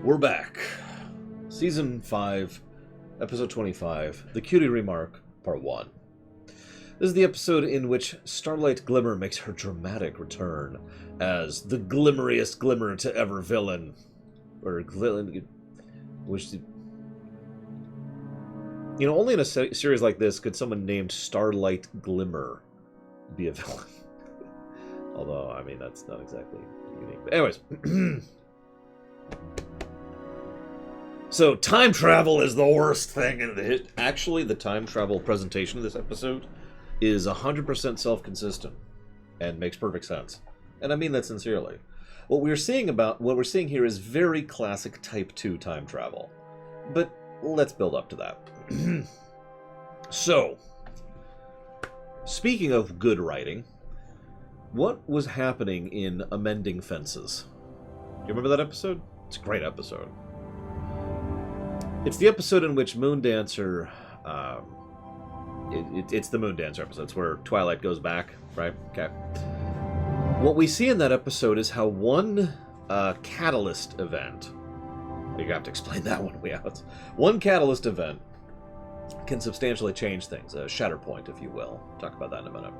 We're back. Season 5, Episode 25, The Cutie Remark, Part 1. This is the episode in which Starlight Glimmer makes her dramatic return as the glimmeriest glimmer to ever villain. Or which... You know, only in a series like this could someone named Starlight Glimmer be a villain. Although, I mean, that's not exactly unique. But anyways... So, time travel is the worst thing in the Actually, the time travel presentation of this episode is 100% self-consistent and makes perfect sense. And I mean that sincerely. What we're seeing here is very classic Type 2 time travel. But let's build up to that. So, speaking of good writing, what was happening in Amending Fences? Do you remember that episode? It's a great episode. It's the episode in which Moondancer... it's the Moondancer episode. It's where Twilight goes back, right? Okay. What we see in that episode is how one catalyst event... You have to explain that one way out. One catalyst event can substantially change things. A shatter point, if you will. Talk about that in a minute.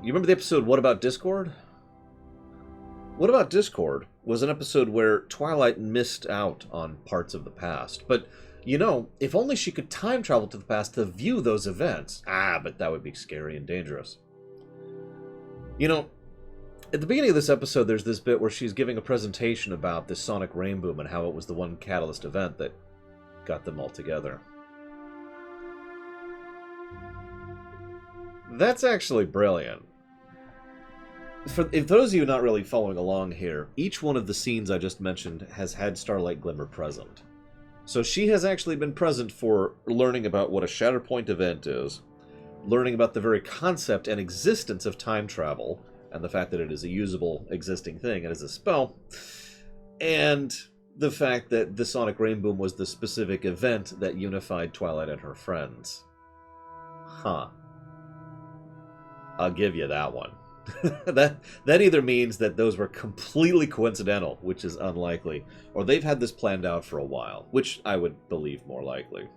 You remember the episode What About Discord? What About Discord was an episode where Twilight missed out on parts of the past. But, you know, if only she could time travel to the past to view those events. But that would be scary and dangerous. You know, at the beginning of this episode, there's this bit where she's giving a presentation about this sonic rain boom and how it was the one catalyst event that got them all together. That's actually brilliant. If those of you not really following along here, each one of the scenes I just mentioned has had Starlight Glimmer present. So she has actually been present for learning about what a Shatterpoint event is, learning about the very concept and existence of time travel, and the fact that it is a usable, existing thing, and is a spell, and the fact that the Sonic Rain Boom was the specific event that unified Twilight and her friends. Huh. I'll give you that one. that either means that those were completely coincidental, which is unlikely, or they've had this planned out for a while, which I would believe more likely,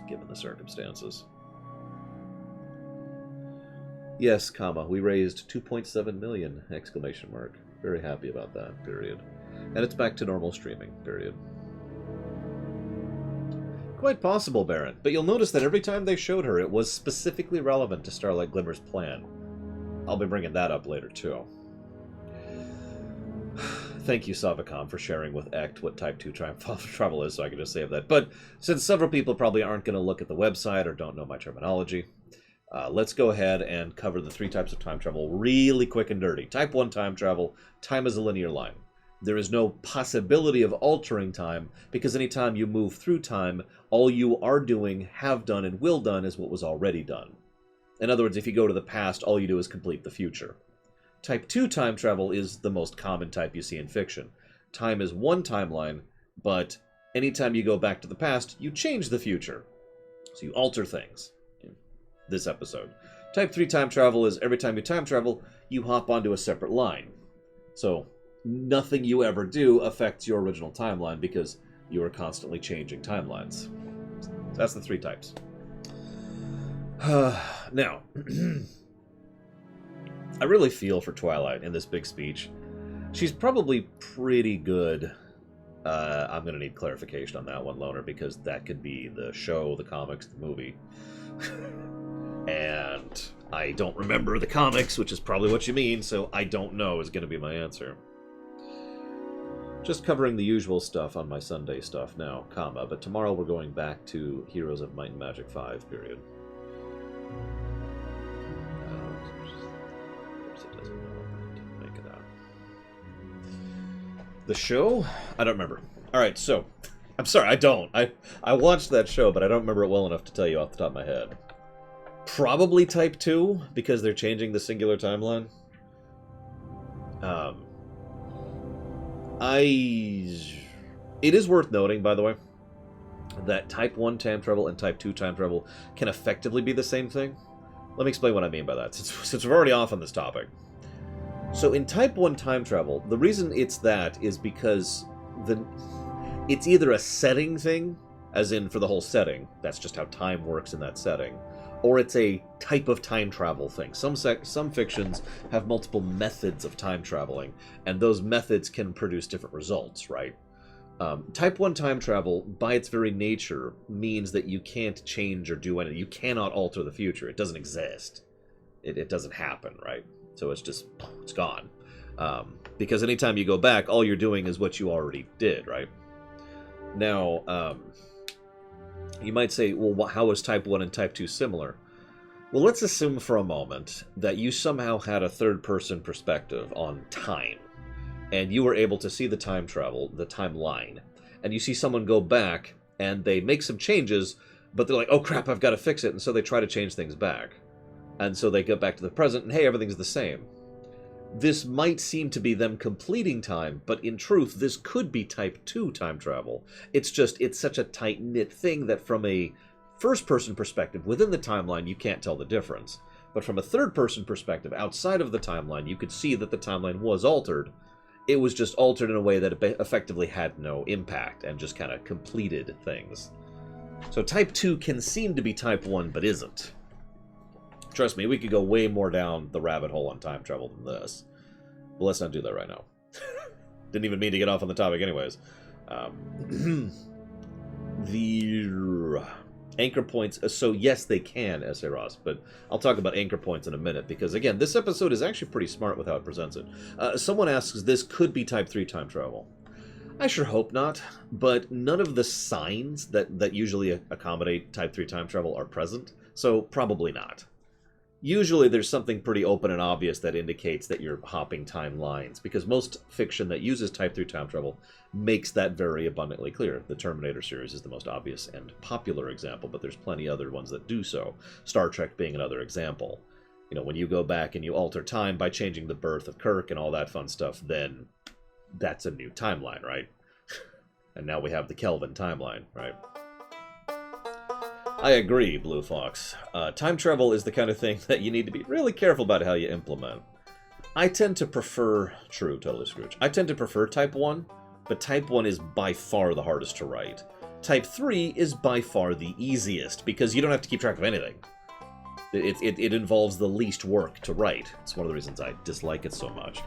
given the circumstances. Yes, comma, we raised 2.7 million, exclamation mark. Very happy about that, period. And it's back to normal streaming, period. Quite possible, Baron, but you'll notice that every time they showed her, it was specifically relevant to Starlight Glimmer's plan. I'll be bringing that up later, too. Thank you, Savacom, for sharing with Ect what Type 2 time travel is, so I can just save that. But since several people probably aren't going to look at the website or don't know my terminology, let's go ahead and cover the 3 types of time travel really quick and dirty. Type 1 time travel, time is a linear line. There is no possibility of altering time, because anytime you move through time, all you are doing, have done, and will done is what was already done. In other words, if you go to the past, all you do is complete the future. Type 2 time travel is the most common type you see in fiction. Time is one timeline, but anytime you go back to the past, you change the future. So you alter things. In this episode. Type 3 time travel is every time you time travel, you hop onto a separate line. So nothing you ever do affects your original timeline because you are constantly changing timelines. So that's the 3 types. Now, I really feel for Twilight in this big speech. She's probably pretty good. I'm going to need clarification on that one, Loner, because that could be the show, the comics, the movie. And I don't remember the comics, which is probably what you mean, so I don't know is going to be my answer. Just covering the usual stuff on my Sunday stuff now, comma, but tomorrow we're going back to Heroes of Might and Magic 5, period. The show? I don't remember. Alright, so, I'm sorry, I don't. I watched that show, but I don't remember it well enough to tell you off the top of my head. Probably Type 2, because they're changing the singular timeline. It is worth noting, by the way, that Type 1 time travel and Type 2 time travel can effectively be the same thing. Let me explain what I mean by that, since we're already off on this topic. So in Type 1 time travel, the reason it's that is because it's either a setting thing, as in for the whole setting, that's just how time works in that setting, or it's a type of time travel thing. Some fictions have multiple methods of time traveling, and those methods can produce different results, right? Type 1 time travel, by its very nature, means that you can't change or do anything. You cannot alter the future. It doesn't exist. It doesn't happen, right? So it's gone. Because anytime you go back, all you're doing is what you already did, right? Now, you might say, well, how is Type 1 and Type 2 similar? Well, let's assume for a moment that you somehow had a third-person perspective on time, and you were able to see the time travel, the timeline, and you see someone go back, and they make some changes, but they're like, oh crap, I've got to fix it, and so they try to change things back. And so they get back to the present, and hey, everything's the same. This might seem to be them completing time, but in truth, this could be Type 2 time travel. It's such a tight-knit thing that from a first-person perspective, within the timeline, you can't tell the difference. But from a third-person perspective, outside of the timeline, you could see that the timeline was altered. It was just altered in a way that effectively had no impact and just kind of completed things. So Type 2 can seem to be Type 1, but isn't. Trust me, we could go way more down the rabbit hole on time travel than this. But let's not do that right now. Didn't even mean to get off on the topic anyways. The anchor points... So yes, they can, S.A. Ross, but I'll talk about anchor points in a minute, because again, this episode is actually pretty smart with how it presents it. Someone asks, this could be Type 3 time travel. I sure hope not, but none of the signs that usually accommodate Type 3 time travel are present, so probably not. Usually there's something pretty open and obvious that indicates that you're hopping timelines, because most fiction that uses Type 3 time travel makes that very abundantly clear. The Terminator series is the most obvious and popular example, but there's plenty other ones that do so. Star Trek being another example. You know, when you go back and you alter time by changing the birth of Kirk and all that fun stuff, then that's a new timeline, right? And now we have the Kelvin timeline, right? I agree, Blue Fox. Time travel is the kind of thing that you need to be really careful about how you implement. I tend to prefer... True, totally Scrooge. I tend to prefer Type 1, but Type 1 is by far the hardest to write. Type 3 is by far the easiest, because you don't have to keep track of anything. It involves the least work to write. It's one of the reasons I dislike it so much.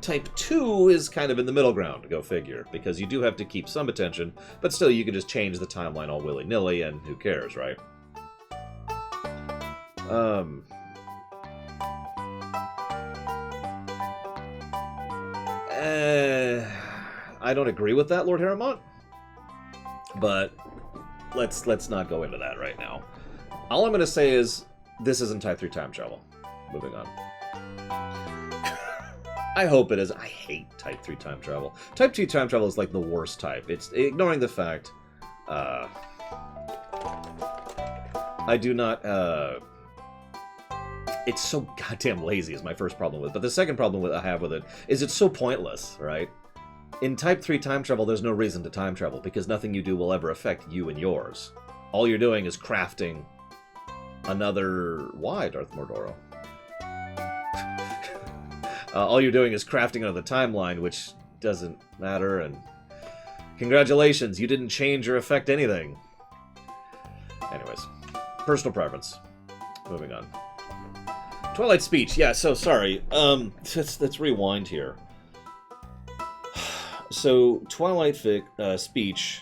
Type 2 is kind of in the middle ground, go figure, because you do have to keep some attention, but still you can just change the timeline all willy-nilly, and who cares, right? I don't agree with that, Lord Harrimont, but let's not go into that right now. All I'm going to say is, this isn't Type 3 time travel. Moving on. I hope it is. I hate Type 3 time travel. Type 2 time travel is like the worst type. It's ignoring the fact... I do not... It's so goddamn lazy is my first problem with it. But the second problem I have with it is it's so pointless, right? In Type 3 time travel, there's no reason to time travel, because nothing you do will ever affect you and yours. All you're doing is crafting another... Why, Darth Mordoro? All you're doing is crafting another timeline, which doesn't matter, and congratulations, you didn't change or affect anything. Anyways, personal preference. Moving on. Twilight Speech. Yeah, so sorry. Let's rewind here. So, Twilight Speech.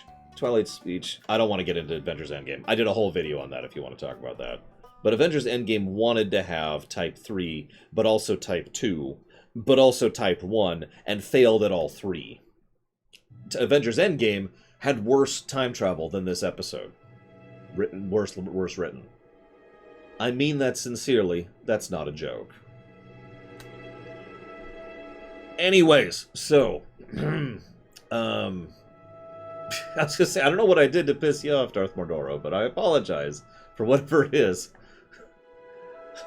I don't want to get into Avengers Endgame. I did a whole video on that if you want to talk about that. But Avengers Endgame wanted to have Type 3, but also Type 2, but also Type 1, and failed at all three. Avengers Endgame had worse time travel than this episode. Worse written. I mean that sincerely. That's not a joke. Anyways, so... I was gonna say, I don't know what I did to piss you off, Darth Mordoro, but I apologize for whatever it is.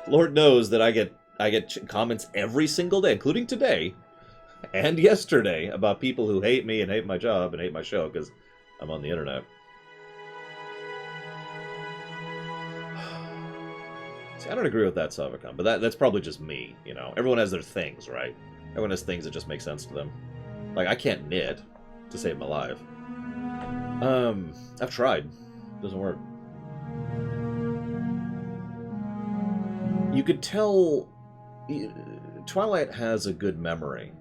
Lord knows that I get comments every single day, including today and yesterday, about people who hate me and hate my job and hate my show because I'm on the internet. See, I don't agree with that, Savacon, but that's probably just me, you know. Everyone has their things, right? Everyone has things that just make sense to them. Like, I can't knit. to save my life. I've tried. Doesn't work. You could tell Twilight has a good memory.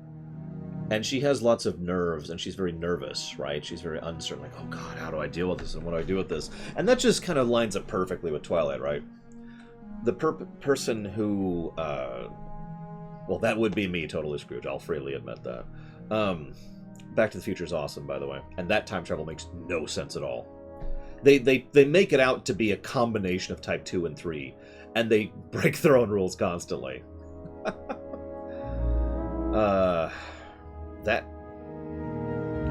And she has lots of nerves, and she's very nervous, right? She's very uncertain, like, oh god, how do I deal with this, and what do I do with this? And that just kind of lines up perfectly with Twilight, right? The person who, well, that would be me, totally Scrooge, I'll freely admit that. Back to the Future is awesome, by the way, and that time travel makes no sense at all. They make it out to be a combination of Type 2 and 3, and they break their own rules constantly. That...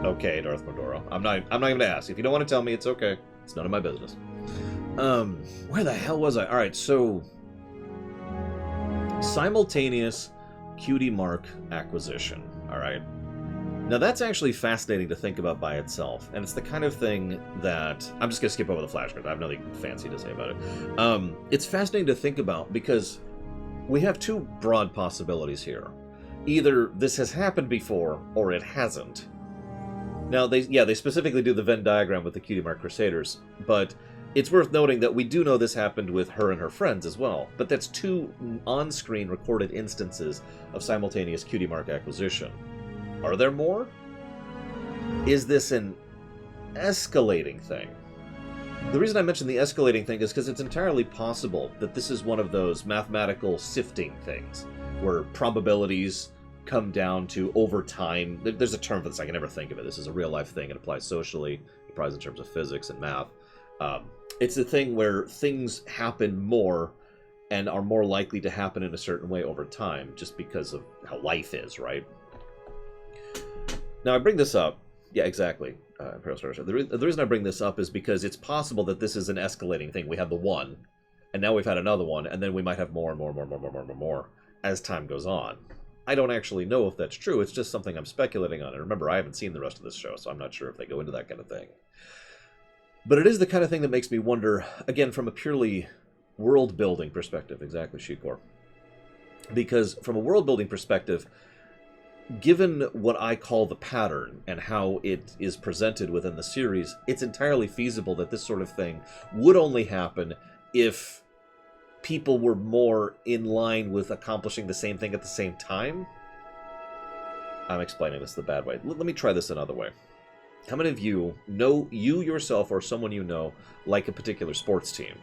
Okay, Darth Mondoro. I'm not even gonna ask. If you don't want to tell me, it's okay. It's none of my business. Where the hell was I? Alright, so... simultaneous Cutie Mark acquisition. Alright? Now that's actually fascinating to think about by itself. And it's the kind of thing that... I'm just gonna skip over the flashcards. I have nothing fancy to say about it. It's fascinating to think about because we have two broad possibilities here. Either this has happened before, or it hasn't. Now, they specifically do the Venn diagram with the Cutie Mark Crusaders, but it's worth noting that we do know this happened with her and her friends as well. But that's two on-screen recorded instances of simultaneous Cutie Mark acquisition. Are there more? Is this an escalating thing? The reason I mention the escalating thing is because it's entirely possible that this is one of those mathematical sifting things, where probabilities come down to over time. There's a term for this, I can never think of it. This is a real-life thing. It applies socially. It applies in terms of physics and math. It's a thing where things happen more and are more likely to happen in a certain way over time, just because of how life is, right? Now, I bring this up. Yeah, exactly. The reason I bring this up is because it's possible that this is an escalating thing. We had the one, and now we've had another one, and then we might have more and more as time goes on. I don't actually know if that's true. It's just something I'm speculating on. And remember, I haven't seen the rest of this show, so I'm not sure if they go into that kind of thing. But it is the kind of thing that makes me wonder, again, from a purely world-building perspective. Exactly, Shikor. Because from a world-building perspective, given what I call the pattern and how it is presented within the series, it's entirely feasible that this sort of thing would only happen if people were more in line with accomplishing the same thing at the same time. I'm explaining this the bad way. Let me try this another way. How many of you know, you yourself or someone you know, like a particular sports team?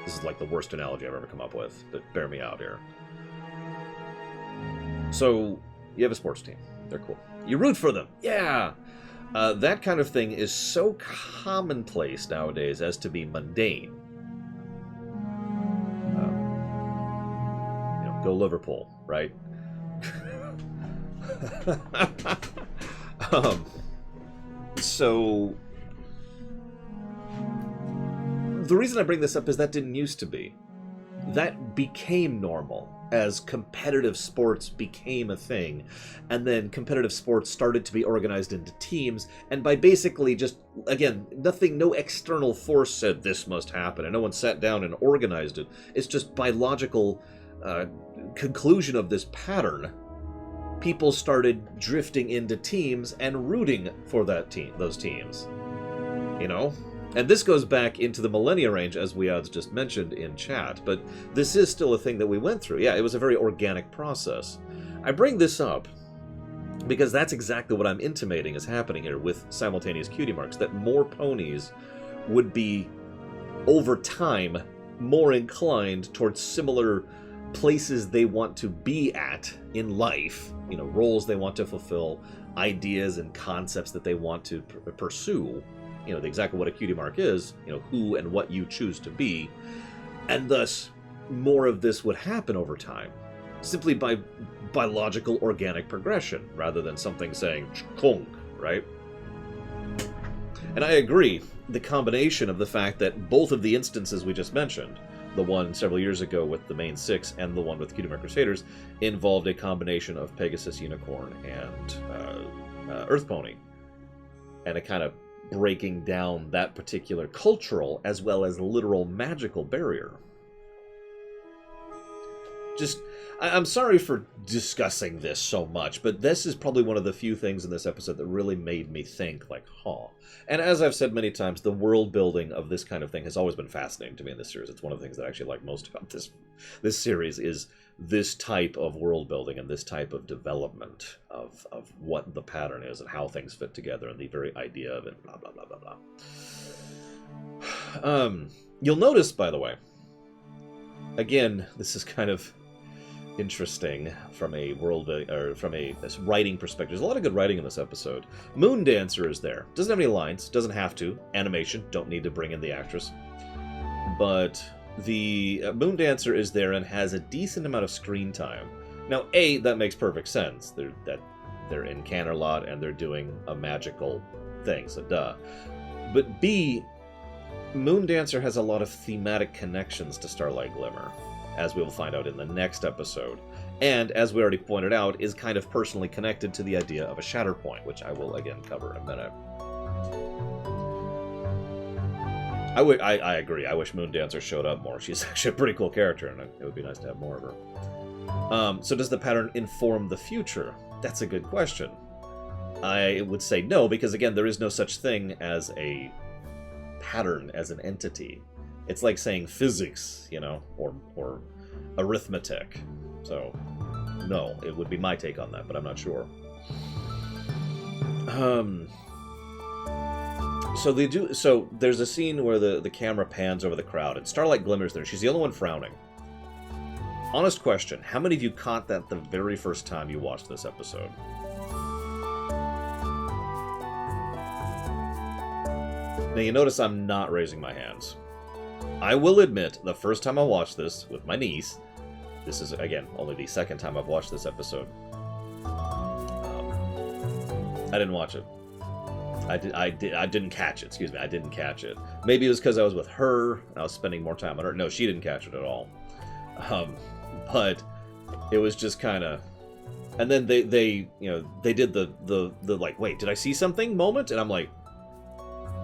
This is like the worst analogy I've ever come up with, but bear me out here. So, you have a sports team. They're cool. You root for them. Yeah! That kind of thing is so commonplace nowadays as to be mundane. Go Liverpool, right? So the reason I bring this up is that didn't used to be. That became normal as competitive sports became a thing, and then competitive sports started to be organized into teams, and by basically just, again, no external force said this must happen, and no one sat down and organized it. It's just by logical conclusion of this pattern, people started drifting into teams and rooting for those teams. You know? And this goes back into the millennia range, as Weads just mentioned in chat, but this is still a thing that we went through. Yeah, it was a very organic process. I bring this up because that's exactly what I'm intimating is happening here with simultaneous Cutie Marks, that more ponies would be, over time, more inclined towards similar places they want to be at in life, you know, roles they want to fulfill, ideas and concepts that they want to pursue, you know, exactly what a Cutie Mark is, you know, who and what you choose to be, and thus more of this would happen over time, simply by biological organic progression, rather than something saying "kong," right? And I agree, the combination of the fact that both of the instances we just mentioned, the one several years ago with the main six and the one with Cutie Mark Crusaders, involved a combination of Pegasus Unicorn and Earth Pony, and a kind of breaking down that particular cultural as well as literal magical barrier. just... I'm sorry for discussing this so much, but this is probably one of the few things in this episode that really made me think, like, huh. And as I've said many times, the world building of this kind of thing has always been fascinating to me in this series. It's one of the things that I actually like most about this series is this type of world building and this type of development of what the pattern is and how things fit together and the very idea of it, blah, blah, blah, blah, blah. You'll notice, by the way, again, this is kind of interesting from a writing perspective. There's a lot of good writing in this episode. Moon Dancer is there. Doesn't have any lines. Doesn't have to. Animation. Don't need to bring in the actress. But the Moon Dancer is there and has a decent amount of screen time. Now, A, that makes perfect sense. They're in Canterlot and they're doing a magical thing, so duh. But B, Moon Dancer has a lot of thematic connections to Starlight Glimmer, as we will find out in the next episode. And, as we already pointed out, is kind of personally connected to the idea of a Shatterpoint, which I will, again, cover in a minute. I agree. I wish Moon Dancer showed up more. She's actually a pretty cool character, and it would be nice to have more of her. So does the pattern inform the future? That's a good question. I would say no, because, again, there is no such thing as a pattern as an entity. It's like saying physics, you know, or arithmetic. So, no, it would be my take on that, but I'm not sure. So there's a scene where the camera pans over the crowd, and Starlight Glimmer's there. She's the only one frowning. Honest question, how many of you caught that the very first time you watched this episode? Now, you notice I'm not raising my hands. I will admit, the first time I watched this with my niece, this is, again, only the second time I've watched this episode, I didn't watch it. I didn't catch it, excuse me, I didn't catch it. Maybe it was because I was with her, and I was spending more time on her. No, she didn't catch it at all. But it was just kind of... And then they did the like, wait, did I see something moment? And I'm like,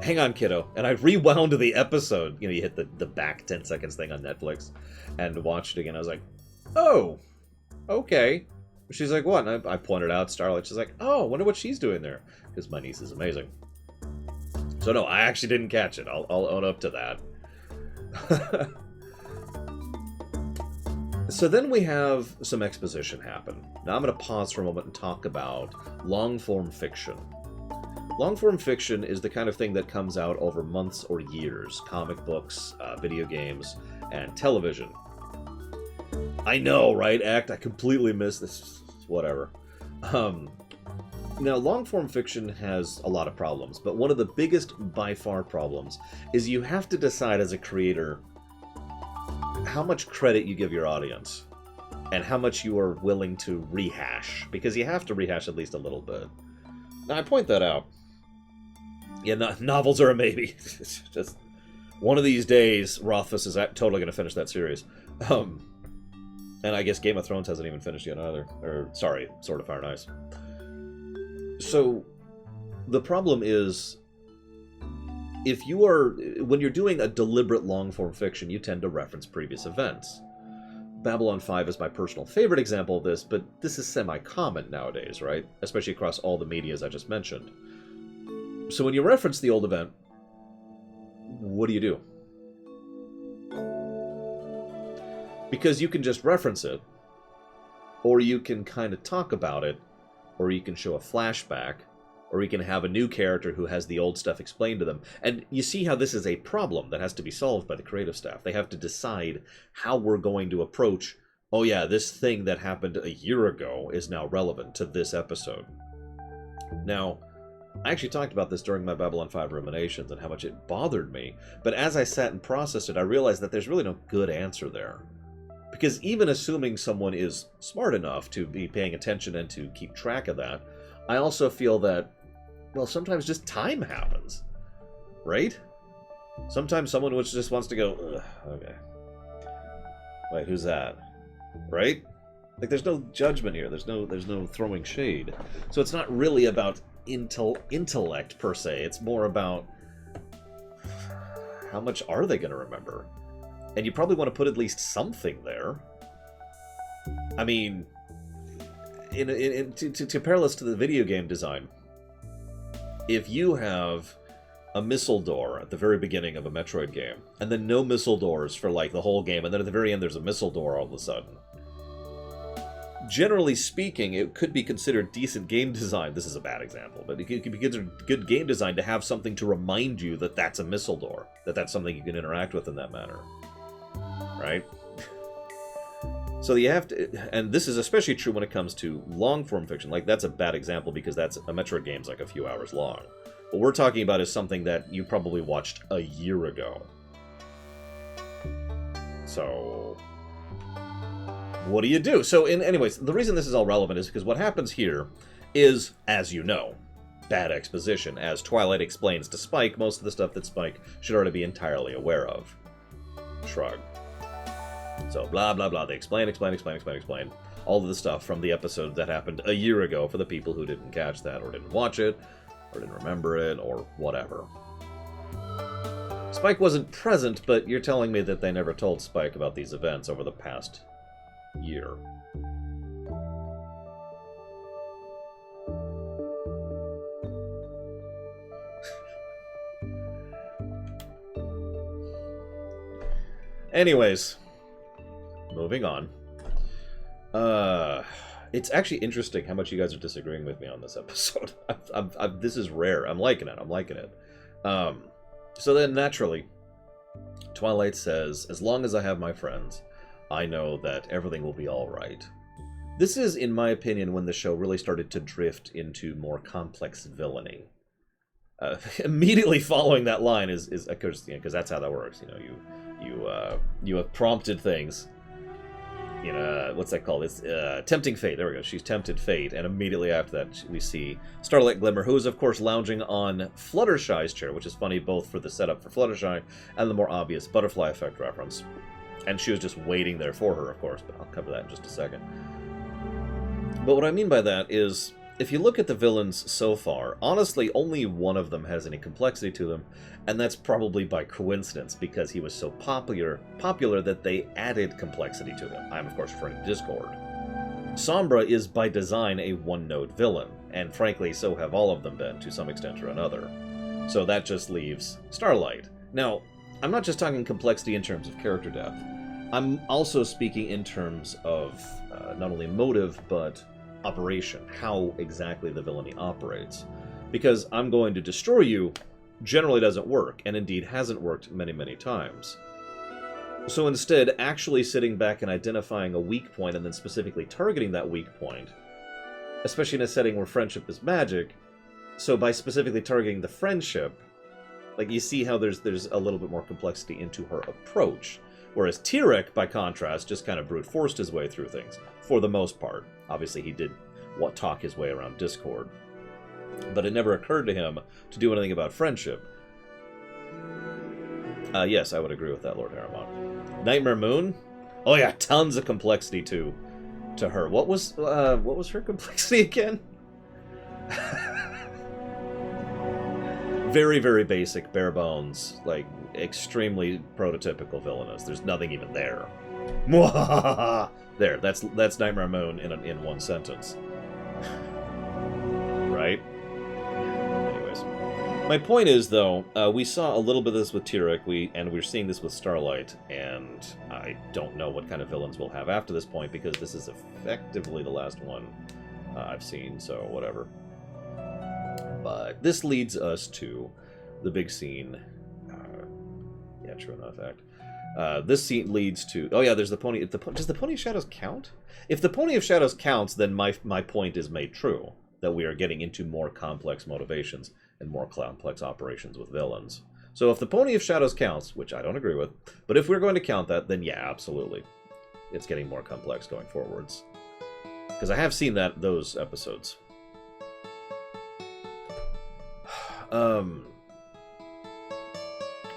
hang on, kiddo. And I rewound the episode. You know, you hit the back 10 seconds thing on Netflix and watched it again. I was like, oh, okay. She's like, what? And I pointed out Starlight. She's like, oh, I wonder what she's doing there. Because my niece is amazing. So no, I actually didn't catch it. I'll own up to that. So then we have some exposition happen. Now I'm going to pause for a moment and talk about long-form fiction. Long-form fiction is the kind of thing that comes out over months or years. Comic books, video games, and television. I know, right, Act? I completely missed this. Whatever. Now, long-form fiction has a lot of problems, but one of the biggest, by far, problems is you have to decide as a creator how much credit you give your audience and how much you are willing to rehash, because you have to rehash at least a little bit. Now, I point that out. Yeah, novels are a maybe. It's just one of these days, Rothfuss is totally going to finish that series. And I guess Game of Thrones hasn't even finished yet either. Or, sorry, Sword of Fire and Ice. So, the problem is, when you're doing a deliberate long-form fiction, you tend to reference previous events. Babylon 5 is my personal favorite example of this, but this is semi-common nowadays, right? Especially across all the medias I just mentioned. So when you reference the old event, what do you do? Because you can just reference it, or you can kind of talk about it, or you can show a flashback, or you can have a new character who has the old stuff explained to them. And you see how this is a problem that has to be solved by the creative staff. They have to decide how we're going to approach, oh yeah, this thing that happened a year ago is now relevant to this episode. Now, I actually talked about this during my Babylon 5 ruminations and how much it bothered me, but as I sat and processed it, I realized that there's really no good answer there. Because even assuming someone is smart enough to be paying attention and to keep track of that, I also feel that, well, sometimes just time happens, right? Sometimes someone just wants to go, ugh, okay. Wait, who's that? Right? Like, there's no judgment here. There's no throwing shade. So it's not really about intellect, per se. It's more about how much are they going to remember? And you probably want to put at least something there. I mean, to parallels to the video game design, if you have a missile door at the very beginning of a Metroid game, and then no missile doors for, like, the whole game, and then at the very end there's a missile door all of a sudden, generally speaking, it could be considered decent game design. This is a bad example, but it could be considered good game design to have something to remind you that that's a missile door, that that's something you can interact with in that manner. Right? So you have to, and this is especially true when it comes to long-form fiction. Like, that's a bad example because that's a Metroid game's like a few hours long. What we're talking about is something that you probably watched a year ago. So, what do you do? So, anyways, the reason this is all relevant is because what happens here is, as you know, bad exposition. As Twilight explains to Spike, most of the stuff that Spike should already be entirely aware of. Shrug. So, blah, blah, blah. They explain all of the stuff from the episode that happened a year ago for the people who didn't catch that, or didn't watch it, or didn't remember it, or whatever. Spike wasn't present, but you're telling me that they never told Spike about these events over the past year. Anyways, moving on. It's actually interesting how much you guys are disagreeing with me on this episode. This is rare. I'm liking it. So then, naturally, Twilight says, as long as I have my friends, I know that everything will be alright. This is, in my opinion, when the show really started to drift into more complex villainy. Immediately following that line is of course, because that's how that works. You have prompted things. What's that called? It's tempting fate. There we go. She's tempted fate, and immediately after that, we see Starlight Glimmer, who is of course lounging on Fluttershy's chair, which is funny both for the setup for Fluttershy and the more obvious butterfly effect reference. And she was just waiting there for her, of course, but I'll cover that in just a second. But what I mean by that is, if you look at the villains so far, honestly, only one of them has any complexity to them, and that's probably by coincidence, because he was so popular that they added complexity to him. I'm, of course, referring to Discord. Sombra is, by design, a one-note villain, and frankly, so have all of them been, to some extent or another. So that just leaves Starlight. Now, I'm not just talking complexity in terms of character depth. I'm also speaking in terms of not only motive, but operation, how exactly the villainy operates. Because I'm going to destroy you generally doesn't work, and indeed hasn't worked many, many times. So instead, actually sitting back and identifying a weak point and then specifically targeting that weak point, especially in a setting where friendship is magic, so by specifically targeting the friendship, like, you see how there's a little bit more complexity into her approach. Whereas Tyrek, by contrast, just kind of brute forced his way through things, for the most part. Obviously, he did talk his way around Discord. But it never occurred to him to do anything about friendship. Yes, I would agree with that, Lord Aramon. Nightmare Moon? Oh yeah, tons of complexity to her. What was her complexity again? Very, very basic, bare bones, like, extremely prototypical villainous. There's nothing even there. There, that's Nightmare Moon in one sentence. Right? Anyways. My point is, though, we saw a little bit of this with Tyrek, and we're seeing this with Starlight, and I don't know what kind of villains we'll have after this point, because this is effectively the last one I've seen, so whatever. But this leads us to the big scene. Yeah, true enough, fact. This scene leads to... Oh yeah, there's the pony... Does the Pony of Shadows count? If the Pony of Shadows counts, then my point is made true. That we are getting into more complex motivations and more complex operations with villains. So if the Pony of Shadows counts, which I don't agree with, but if we're going to count that, then yeah, absolutely. It's getting more complex going forwards. Because I have seen those episodes.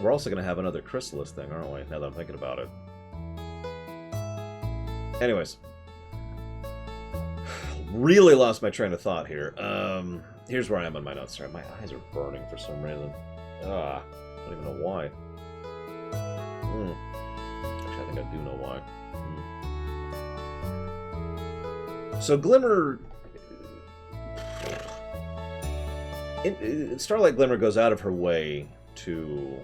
We're also going to have another Chrysalis thing, aren't we? Now that I'm thinking about it. Anyways. Really lost my train of thought here. Here's where I am on my notes. Sorry, my eyes are burning for some reason. I don't even know why. Actually, I think I do know why. So Glimmer... Starlight Glimmer goes out of her way to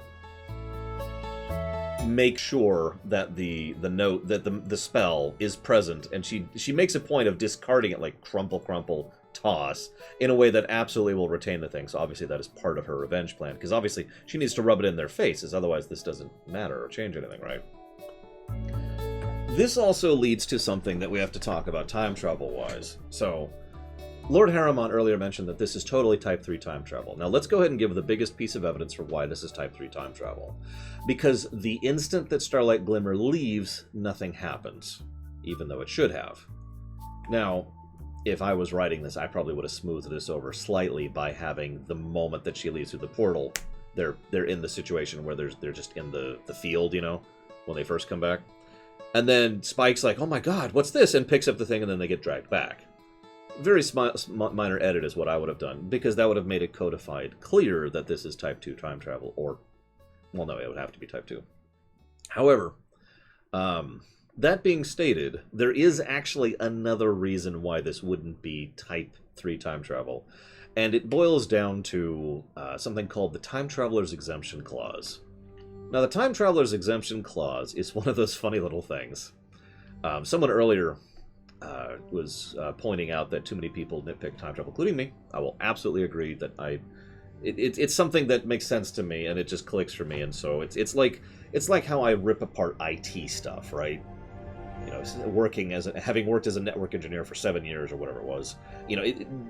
make sure that the note, that the spell is present, and she makes a point of discarding it like crumple, toss, in a way that absolutely will retain the thing. So obviously that is part of her revenge plan, because obviously she needs to rub it in their faces, otherwise this doesn't matter or change anything, right? This also leads to something that we have to talk about time travel-wise. So, Lord Harriman earlier mentioned that this is totally Type 3 time travel. Now let's go ahead and give the biggest piece of evidence for why this is Type 3 time travel. Because the instant that Starlight Glimmer leaves, nothing happens, even though it should have. Now, if I was writing this, I probably would have smoothed this over slightly by having the moment that she leaves through the portal, they're in the situation where they're just in the field, you know, when they first come back. And then Spike's like, oh my god, what's this? And picks up the thing, and then they get dragged back. Very minor edit is what I would have done, because that would have made it codified clear that this is Type 2 time travel, or... well, no, it would have to be Type 2. However, that being stated, there is actually another reason why this wouldn't be Type 3 time travel, and it boils down to something called the Time Traveler's Exemption Clause. Now, the Time Traveler's Exemption Clause is one of those funny little things. Someone earlier was pointing out that too many people nitpick time travel, including me. I will absolutely agree that it's something that makes sense to me, and it just clicks for me. And so it's like how I rip apart IT stuff, right? You know, having worked as a network engineer for 7 years or whatever it was. You know,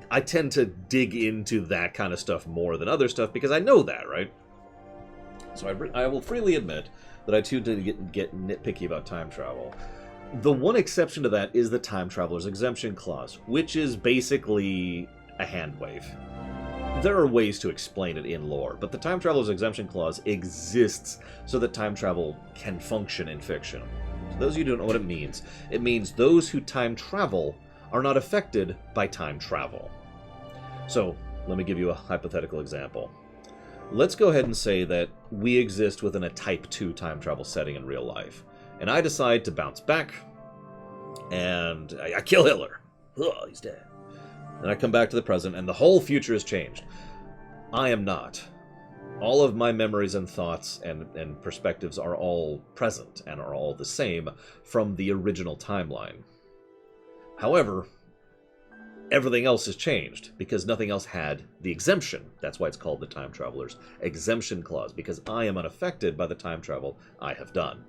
I tend to dig into that kind of stuff more than other stuff because I know that, right? So I will freely admit that I too did get nitpicky about time travel. The one exception to that is the Time Traveler's Exemption Clause, which is basically a hand wave. There are ways to explain it in lore, but the Time Traveler's Exemption Clause exists so that time travel can function in fiction. For those of you who don't know what it means those who time travel are not affected by time travel. So, let me give you a hypothetical example. Let's go ahead and say that we exist within a Type 2 time travel setting in real life. And I decide to bounce back, and I kill Hitler. Oh, he's dead. And I come back to the present, and the whole future has changed. I am not. All of my memories and thoughts and perspectives are all present and are all the same from the original timeline. However, everything else has changed because nothing else had the exemption. That's why it's called the Time Traveler's Exemption Clause, because I am unaffected by the time travel I have done.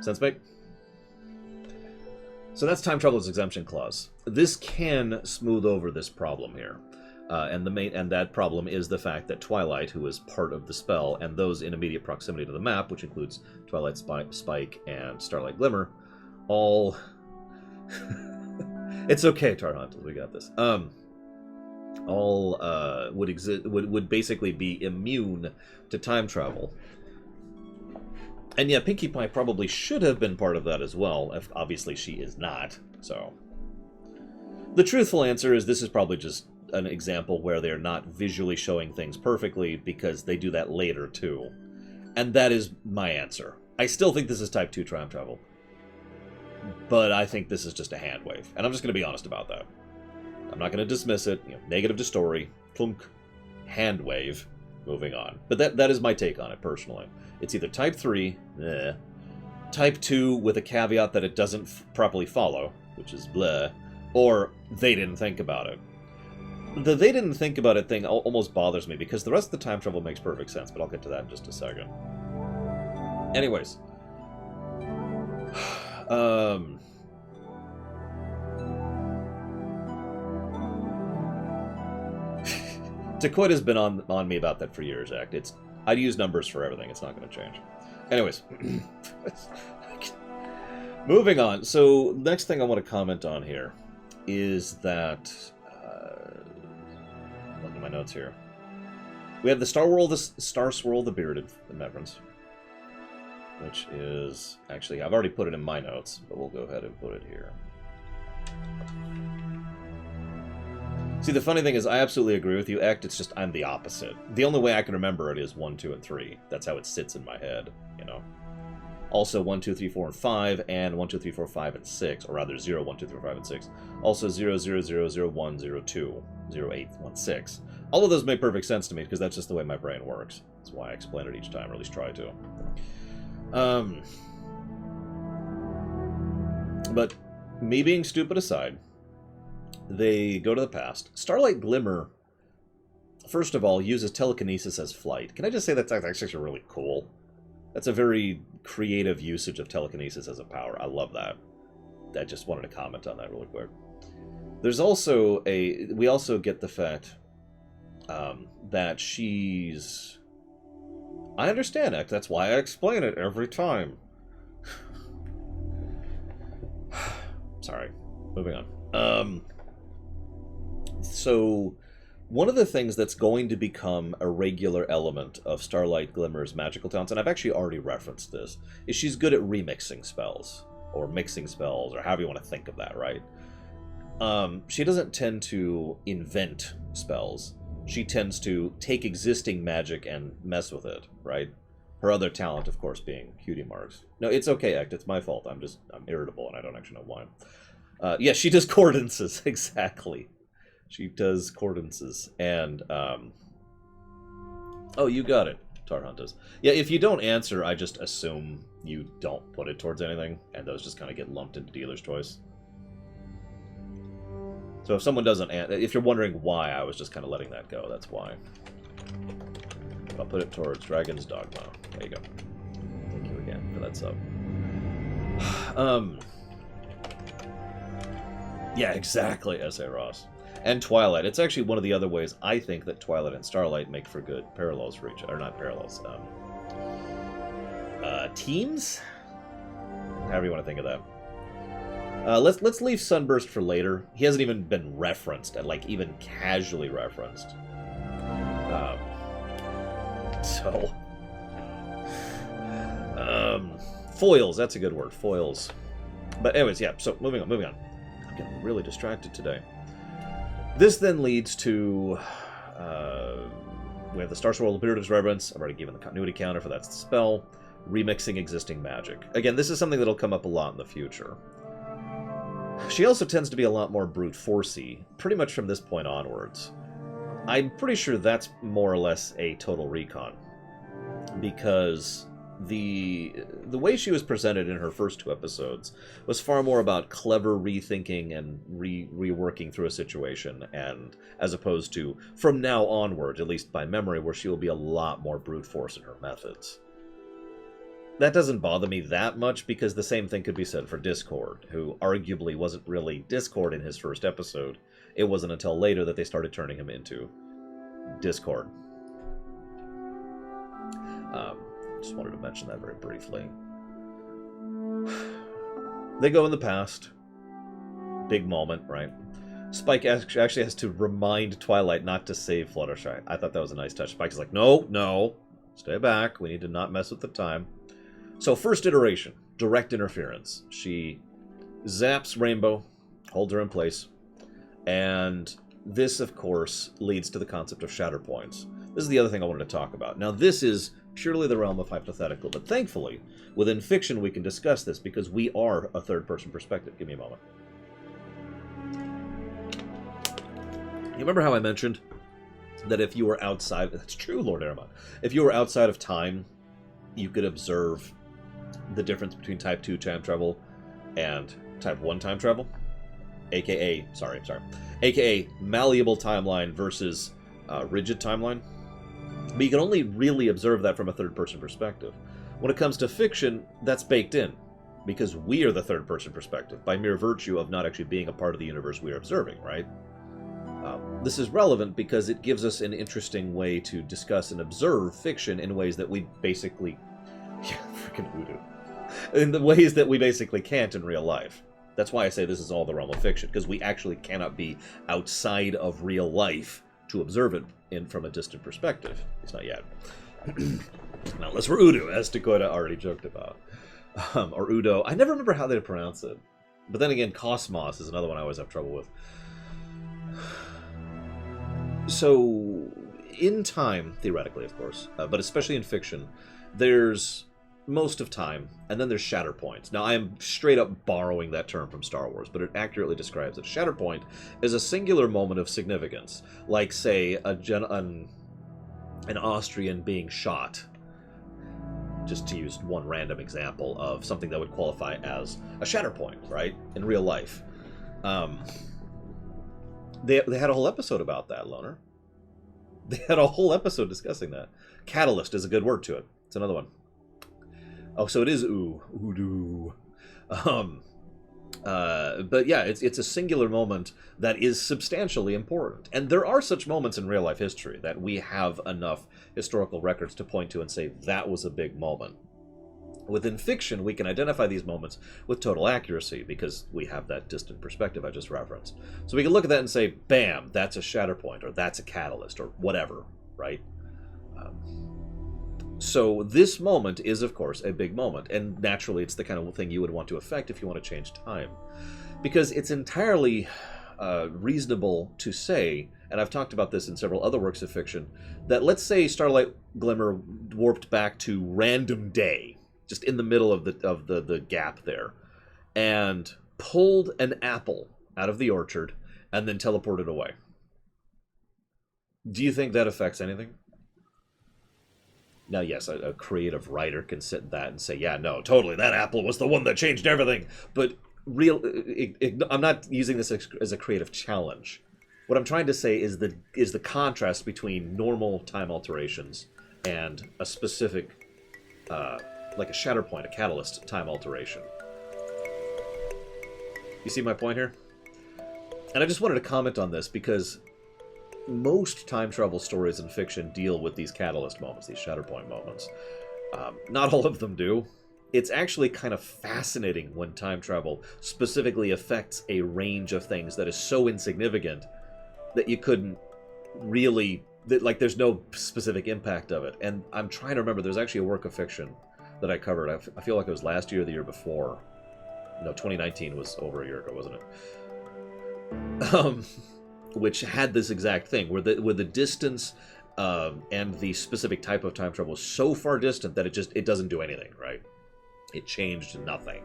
Sense make? So that's Time Traveler's Exemption Clause. This can smooth over this problem here. And that problem is the fact that Twilight, who is part of the spell, and those in immediate proximity to the map, which includes Twilight, Spike, and Starlight Glimmer, all... It's okay, Tar Hunters, we got this. All would basically be immune to time travel. And yeah, Pinkie Pie probably should have been part of that as well. If obviously she is not, so... The truthful answer is this is probably just an example where they're not visually showing things perfectly, because they do that later, too. And that is my answer. I still think this is Type 2 time travel. But I think this is just a hand wave. And I'm just going to be honest about that. I'm not going to dismiss it. You know, negative to story. Plunk. Hand wave. Moving on. But that is my take on it, personally. It's either Type 3, Type 2 with a caveat that it doesn't properly follow, which is bleh, or they didn't think about it. The they didn't think about it thing almost bothers me, because the rest of the time travel makes perfect sense, but I'll get to that in just a second. Anyways. Dakoit has been on me about that for years, Act. I'd use numbers for everything. It's not going to change. Anyways. Moving on. So, next thing I want to comment on here is that... look at my notes here. We have the Star Swirl the Bearded, the Mevrons. Which is... Actually, I've already put it in my notes, but we'll go ahead and put it here. See, the funny thing is, I absolutely agree with you, Act. It's just I'm the opposite. The only way I can remember it is 1, 2, and 3. That's how it sits in my head, you know? Also 1, 2, 3, 4, and 5, and 1, 2, 3, 4, 5, and 6, or rather 0, 1, 2, 3, 4, 5, and 6. Also 0, 0, 0, 0, 1, 0, 2, 0, 8, 1, 6. All of those make perfect sense to me, because that's just the way my brain works. That's why I explain it each time, or at least try to. But me being stupid aside, they go to the past. Starlight Glimmer, first of all, uses telekinesis as flight. Can I just say that's actually really cool? That's a very creative usage of telekinesis as a power. I love that. I just wanted to comment on that really quick. There's also a... We also get the fact that she's... I understand that. That's why I explain it every time. Sorry. Moving on. So... One of the things that's going to become a regular element of Starlight Glimmer's magical talents, and I've actually already referenced this, is she's good at remixing spells, or mixing spells, or however you want to think of that, right? She doesn't tend to invent spells. She tends to take existing magic and mess with it, right? Her other talent, of course, being Cutie marks. No, it's okay, Act. It's my fault. I'm irritable, and I don't actually know why. Yeah, she does cordances, exactly. She does cordances, and, oh, you got it, Tarhuntas. Yeah, if you don't answer, I just assume you don't put it towards anything, and those just kind of get lumped into dealer's choice. So if someone doesn't answer, if you're wondering why, I was just kind of letting that go, that's why. I'll put it towards Dragon's Dogma. There you go. Thank you again for that sub. Yeah, exactly, S.A. Ross. And Twilight. It's actually one of the other ways I think that Twilight and Starlight make for good parallels for each other. Or not parallels. Teams? However you want to think of that. Let's leave Sunburst for later. He hasn't even been referenced, and like even casually referenced. Foils, that's a good word. Foils. But anyways, yeah, so moving on. I'm getting really distracted today. This then leads to, we have the Star Swirl Imperative Reverence. I've already given the continuity counter for that spell. Remixing existing magic. Again, this is something that'll come up a lot in the future. She also tends to be a lot more brute forcey, pretty much from this point onwards. I'm pretty sure that's more or less a total recon, because the way she was presented in her first 2 episodes was far more about clever rethinking and reworking through a situation, and as opposed to from now onward, at least by memory, where she will be a lot more brute force in her methods. That doesn't bother me that much, because the same thing could be said for Discord, who arguably wasn't really Discord in his first episode. It wasn't until later that they started turning him into Discord. Just wanted to mention that very briefly. They go in the past. Big moment, right? Spike actually has to remind Twilight not to save Fluttershy. I thought that was a nice touch. Spike's like, no, stay back. We need to not mess with the time. So first iteration, direct interference. She zaps Rainbow, holds her in place, and this, of course, leads to the concept of shatter points. This is the other thing I wanted to talk about. Now, this is purely the realm of hypothetical, but thankfully, within fiction, we can discuss this because we are a third-person perspective. Give me a moment. You remember how I mentioned that if you were outside... That's true, Lord Aramon. If you were outside of time, you could observe the difference between Type 2 time travel and Type 1 time travel? AKA, sorry, AKA malleable timeline versus rigid timeline. But you can only really observe that from a third-person perspective. When it comes to fiction, that's baked in, because we are the third-person perspective, by mere virtue of not actually being a part of the universe we are observing, right? This is relevant because it gives us an interesting way to discuss and observe fiction in ways that we basically... Yeah, freaking Udo. In the ways that we basically can't in real life. That's why I say this is all the realm of fiction, because we actually cannot be outside of real life to observe it from a distant perspective. At least not yet. Now, unless we're Udo, as Dakota already joked about. Or Udo. I never remember how they pronounce it. But then again, Cosmos is another one I always have trouble with. So, in time, theoretically, of course, but especially in fiction, there's most of time, and then there's Shatterpoint. Now, I am straight up borrowing that term from Star Wars, but it accurately describes it. Shatterpoint is a singular moment of significance, like, say, an Austrian being shot, just to use one random example of something that would qualify as a Shatterpoint, right, in real life. They had a whole episode about that, Loner. They had a whole episode discussing that. Catalyst is a good word to it. It's another one. Oh, so it is Udu. But yeah, it's a singular moment that is substantially important. And there are such moments in real-life history that we have enough historical records to point to and say, that was a big moment. Within fiction, we can identify these moments with total accuracy because we have that distant perspective I just referenced. So we can look at that and say, bam, that's a Shatterpoint, or that's a catalyst, or whatever, right? So this moment is, of course, a big moment, and naturally it's the kind of thing you would want to affect if you want to change time. Because it's entirely reasonable to say, and I've talked about this in several other works of fiction, that let's say Starlight Glimmer warped back to random day, just in the middle of the gap there, and pulled an apple out of the orchard and then teleported away. Do you think that affects anything? Now, yes, a creative writer can sit in that and say, yeah, no, totally, that apple was the one that changed everything. But I'm not using this as a creative challenge. What I'm trying to say is the contrast between normal time alterations and a specific, like a Shatterpoint, a catalyst time alteration. You see my point here? And I just wanted to comment on this because most time travel stories in fiction deal with these catalyst moments, these Shatterpoint moments. Not all of them do. It's actually kind of fascinating when time travel specifically affects a range of things that is so insignificant that you couldn't really, like, there's no specific impact of it. And I'm trying to remember, there's actually a work of fiction that I covered. I feel like it was last year or the year before. No, 2019 was over a year ago, wasn't it? Which had this exact thing, where the distance and the specific type of time travel was so far distant that it doesn't do anything, right? It changed nothing.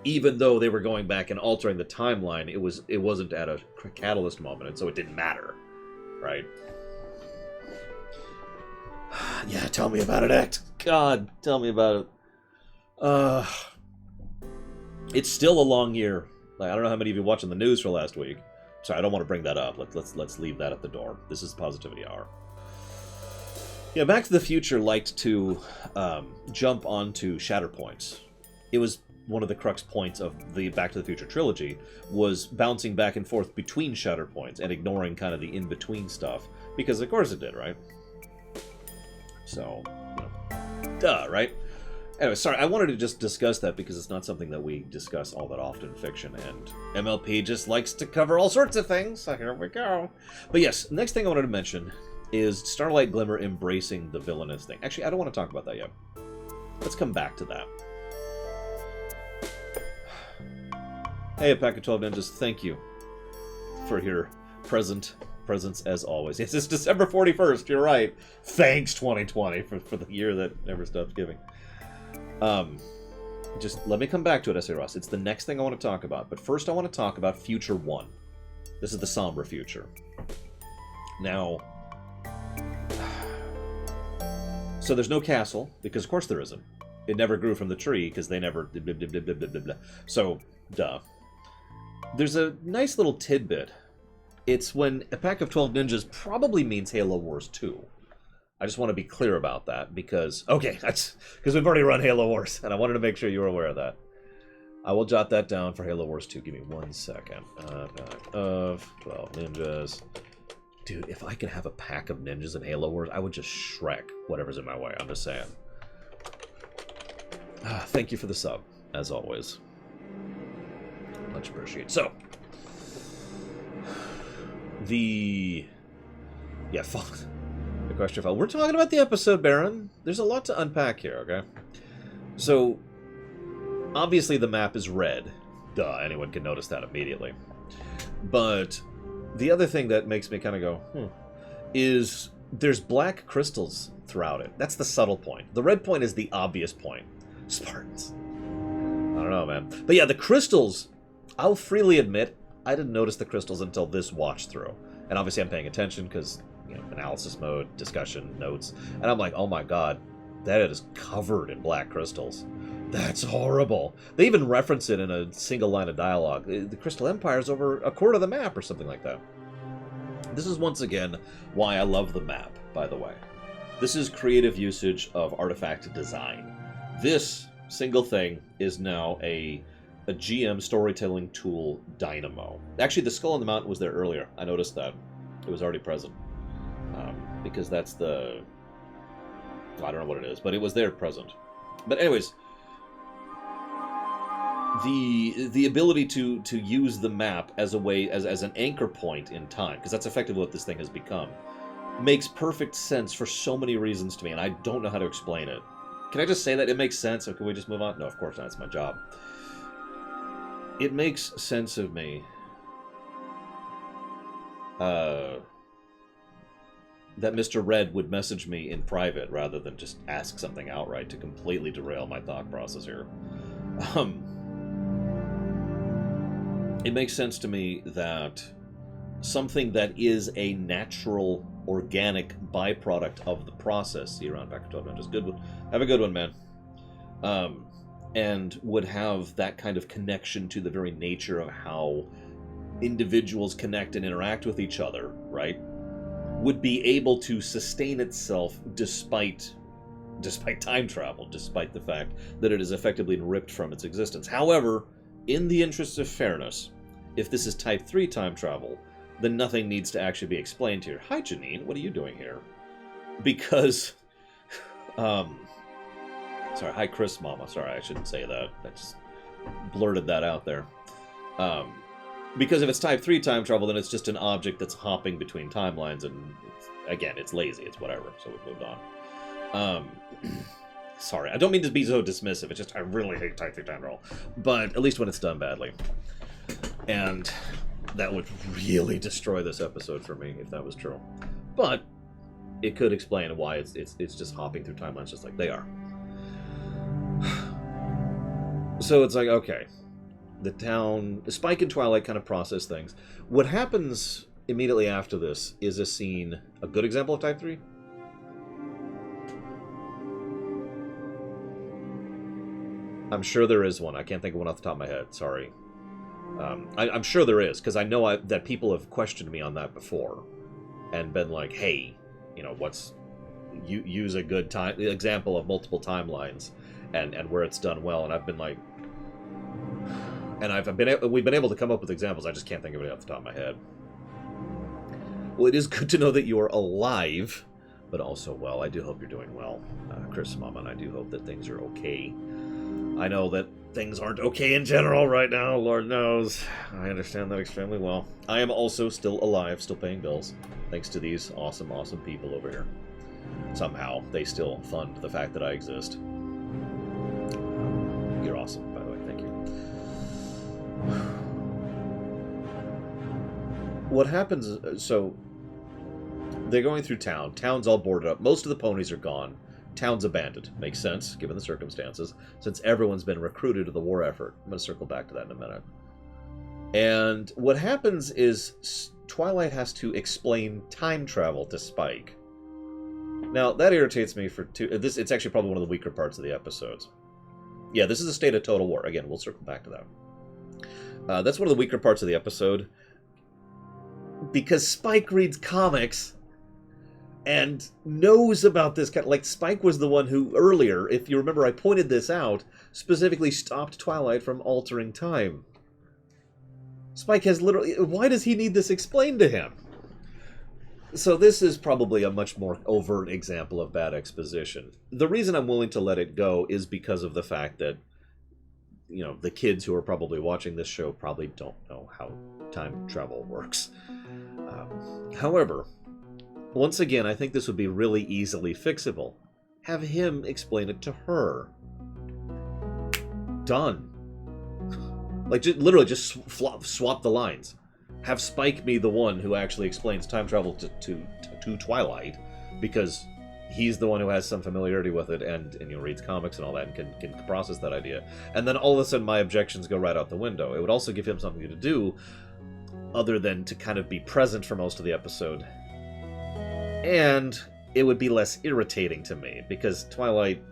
Even though they were going back and altering the timeline, it wasn't at a catalyst moment, and so it didn't matter, right? Yeah, tell me about it, Act. God, tell me about it. It's still a long year. Like, I don't know how many of you watching the news for last week. Sorry, I don't want to bring that up. Let's leave that at the door. This is Positivity Hour. Yeah, Back to the Future liked to jump onto Shatterpoints. It was one of the crux points of the Back to the Future trilogy, was bouncing back and forth between Shatterpoints and ignoring kind of the in-between stuff. Because of course it did, right? So, duh, right? Anyway, sorry, I wanted to just discuss that because it's not something that we discuss all that often in fiction, and MLP just likes to cover all sorts of things, so here we go. But yes, next thing I wanted to mention is Starlight Glimmer embracing the villainous thing. Actually, I don't want to talk about that yet. Let's come back to that. Hey, a pack of 12 ninjas, thank you for your presence as always. Yes, it's December 41st, you're right. Thanks, 2020, for the year that never stops giving. Just let me come back to it, S.A. Ross. It's the next thing I want to talk about. But first I want to talk about Future 1. This is the somber future. Now, so there's no castle, because of course there isn't. It never grew from the tree, because they never... Blah, blah, blah, blah, blah, blah. So, duh. There's a nice little tidbit. It's when a pack of 12 ninjas probably means Halo Wars 2. I just want to be clear about that because, okay, that's because we've already run Halo Wars, and I wanted to make sure you were aware of that. I will jot that down for Halo Wars 2. Give me 1 second. Pack of 12 ninjas. Dude, if I could have a pack of ninjas in Halo Wars, I would just Shrek whatever's in my way. I'm just saying. Thank you for the sub, as always. Much appreciated. So, yeah, fuck. The question file. We're talking about the episode, Baron. There's a lot to unpack here, okay? So, obviously the map is red. Duh, anyone can notice that immediately. But the other thing that makes me kind of go, is there's black crystals throughout it. That's the subtle point. The red point is the obvious point. Spartans. I don't know, man. But yeah, the crystals, I'll freely admit, I didn't notice the crystals until this watch through. And obviously I'm paying attention because, you know, analysis mode, discussion, notes. And I'm like, oh my god, that is covered in black crystals. That's horrible. They even reference it in a single line of dialogue. The Crystal Empire is over a quarter of the map or something like that. This is once again why I love the map, by the way. This is creative usage of artifact design. This single thing is now a GM storytelling tool dynamo. Actually, the Skull on the Mountain was there earlier. I noticed that. It was already present. Because that's the... I don't know what it is, but it was there present. But anyways, the ability to use the map as a way, as an anchor point in time, because that's effectively what this thing has become, makes perfect sense for so many reasons to me, and I don't know how to explain it. Can I just say that? It makes sense, or can we just move on? No, of course not. It's my job. It makes sense of me that Mr. Red would message me in private rather than just ask something outright to completely derail my thought process here. It makes sense to me that something that is a natural, organic byproduct of the process. See you around, back to 12 minutes. Good one. Have a good one, man. And would have that kind of connection to the very nature of how individuals connect and interact with each other, right? Would be able to sustain itself despite time travel, despite the fact that it is effectively ripped from its existence. However, in the interest of fairness, if this is Type 3 time travel, then nothing needs to actually be explained here. Hi, Janine, what are you doing here? Because, sorry, hi, Chris Mama. Sorry, I shouldn't say that. I just blurted that out there. Because if it's Type 3 time travel, then it's just an object that's hopping between timelines, and again, it's lazy, it's whatever, so we've moved on. Sorry, I don't mean to be so dismissive, it's just I really hate Type 3 time travel, but at least when it's done badly. And that would really destroy this episode for me, if that was true. But it could explain why it's just hopping through timelines just like they are. So it's like, okay. The town, Spike and Twilight kind of process things. What happens immediately after this is a scene, a good example of Type 3? I'm sure there is one. I can't think of one off the top of my head. Sorry. I'm sure there is, because I know that people have questioned me on that before. And been like, hey, you know, use a good example of multiple timelines and where it's done well. And I've been like... And we've been able to come up with examples, I just can't think of it off the top of my head. Well, it is good to know that you are alive, but also well. I do hope you're doing well, Chris Mama, and I do hope that things are okay. I know that things aren't okay in general right now, Lord knows. I understand that extremely well. I am also still alive, still paying bills, thanks to these awesome, awesome people over here. Somehow, they still fund the fact that I exist. You're awesome, by the way. Thank you. What happens, so they're going through town. Town's all boarded up. Most of the ponies are gone. Town's abandoned. Makes sense, given the circumstances, since everyone's been recruited to the war effort. I'm going to circle back to that in a minute. And what happens is Twilight has to explain time travel to Spike. Now, that irritates me for it's actually probably one of the weaker parts of the episodes. Yeah, this is a state of total war. Again, we'll circle back to that. That's one of the weaker parts of the episode. Because Spike reads comics and knows about this kind of, like, Spike was the one who earlier, if you remember, I pointed this out, specifically stopped Twilight from altering time. Spike has literally... Why does he need this explained to him? So this is probably a much more overt example of bad exposition. The reason I'm willing to let it go is because of the fact that, you know, the kids who are probably watching this show probably don't know how time travel works. However, once again, I think this would be really easily fixable. Have him explain it to her. Done. Like, literally just swap the lines. Have Spike be the one who actually explains time travel to Twilight, because he's the one who has some familiarity with it and reads comics and all that and can process that idea. And then all of a sudden my objections go right out the window. It would also give him something to do other than to kind of be present for most of the episode. And it would be less irritating to me, because Twilight,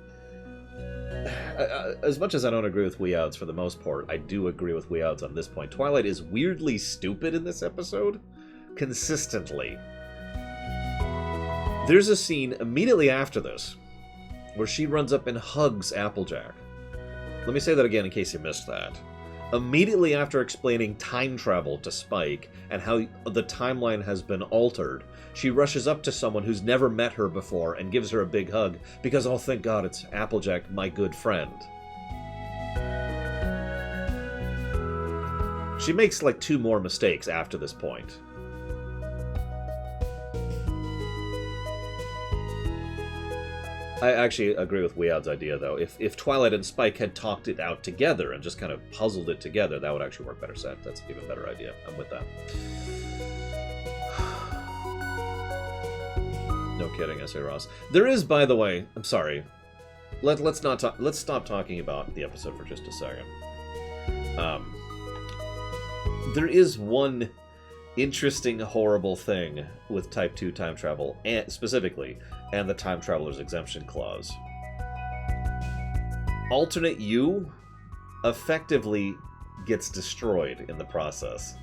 as much as I don't agree with Weouts for the most part, I do agree with Weouts on this point. Twilight is weirdly stupid in this episode, consistently. There's a scene immediately after this where she runs up and hugs Applejack. Let me say that again in case you missed that. Immediately after explaining time travel to Spike and how the timeline has been altered, she rushes up to someone who's never met her before and gives her a big hug because, oh, thank God, it's Applejack, my good friend. She makes like 2 more mistakes after this point. I actually agree with Weout's idea, though. If Twilight and Spike had talked it out together and just kind of puzzled it together, that would actually work better. That's an even better idea. I'm with that. No kidding, S.A. Ross. There is, by the way, I'm sorry. Let's stop talking about the episode for just a second. There is one interesting, horrible thing with Type 2 time travel, and specifically, and the Time Traveler's Exemption Clause. Alternate You effectively gets destroyed in the process.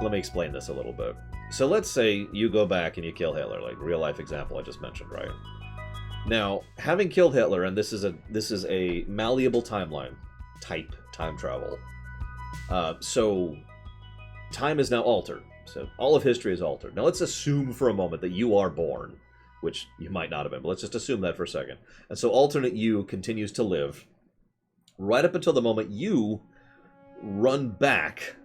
Let me explain this a little bit. So let's say you go back and you kill Hitler, like real-life example I just mentioned, right? Now, having killed Hitler, and this is a malleable timeline type time travel, so time is now altered. So all of history is altered. Now let's assume for a moment that you are born, which you might not have been, but let's just assume that for a second. And so alternate you continues to live right up until the moment you run back.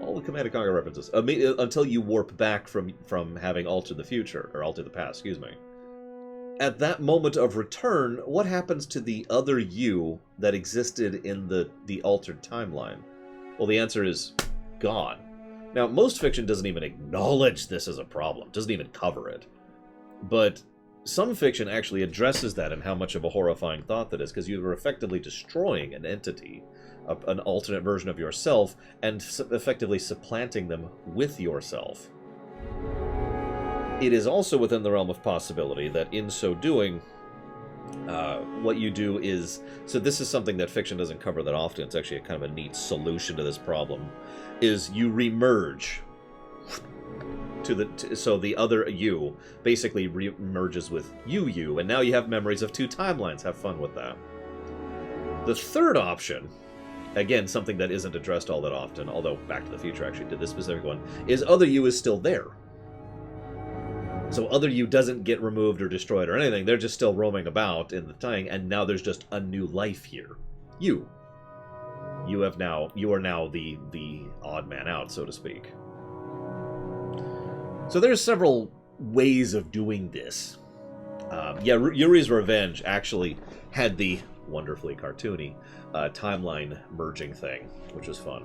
All the Command & Conquer references. Until you warp back from having altered the future, or altered the past, excuse me. At that moment of return, what happens to the other you that existed in the altered timeline? Well, the answer is gone. Now, most fiction doesn't even acknowledge this as a problem, doesn't even cover it. But some fiction actually addresses that and how much of a horrifying thought that is, because you are effectively destroying an entity, an alternate version of yourself, and effectively supplanting them with yourself. It is also within the realm of possibility that in so doing, what you do is... So this is something that fiction doesn't cover that often. It's actually a kind of a neat solution to this problem. Is you remerge so the other you basically merges with you, and now you have memories of 2 timelines. Have fun with that. The third option, again, something that isn't addressed all that often, although Back to the Future actually did this specific one, is other you is still there. So other you doesn't get removed or destroyed or anything. They're just still roaming about in the thing, and now there's just a new life here. You are now the odd man out, so to speak. So there's several ways of doing this. Yuri's Revenge actually had the wonderfully cartoony timeline merging thing, which was fun.